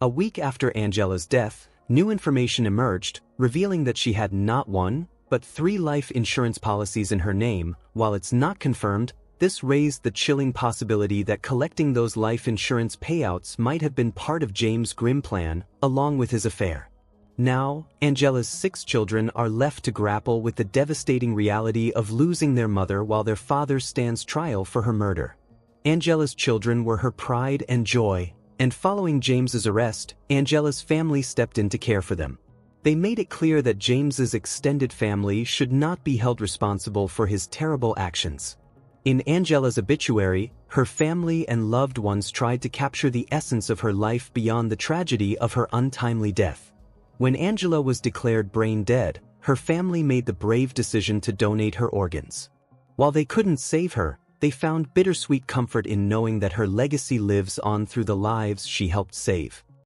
A week after Angela's death, new information emerged, revealing that she had not one, but 3 life insurance policies in her name. While it's not confirmed, this raised the chilling possibility that collecting those life insurance payouts might have been part of James' grim plan, along with his affair. Now, Angela's 6 children are left to grapple with the devastating reality of losing their mother while their father stands trial for her murder. Angela's children were her pride and joy, and following James's arrest, Angela's family stepped in to care for them. They made it clear that James's extended family should not be held responsible for his terrible actions. In Angela's obituary, her family and loved ones tried to capture the essence of her life beyond the tragedy of her untimely death. When Angela was declared brain dead, her family made the brave decision to donate her organs. While they couldn't save her, they found bittersweet comfort in knowing that her legacy lives on through the lives she helped save.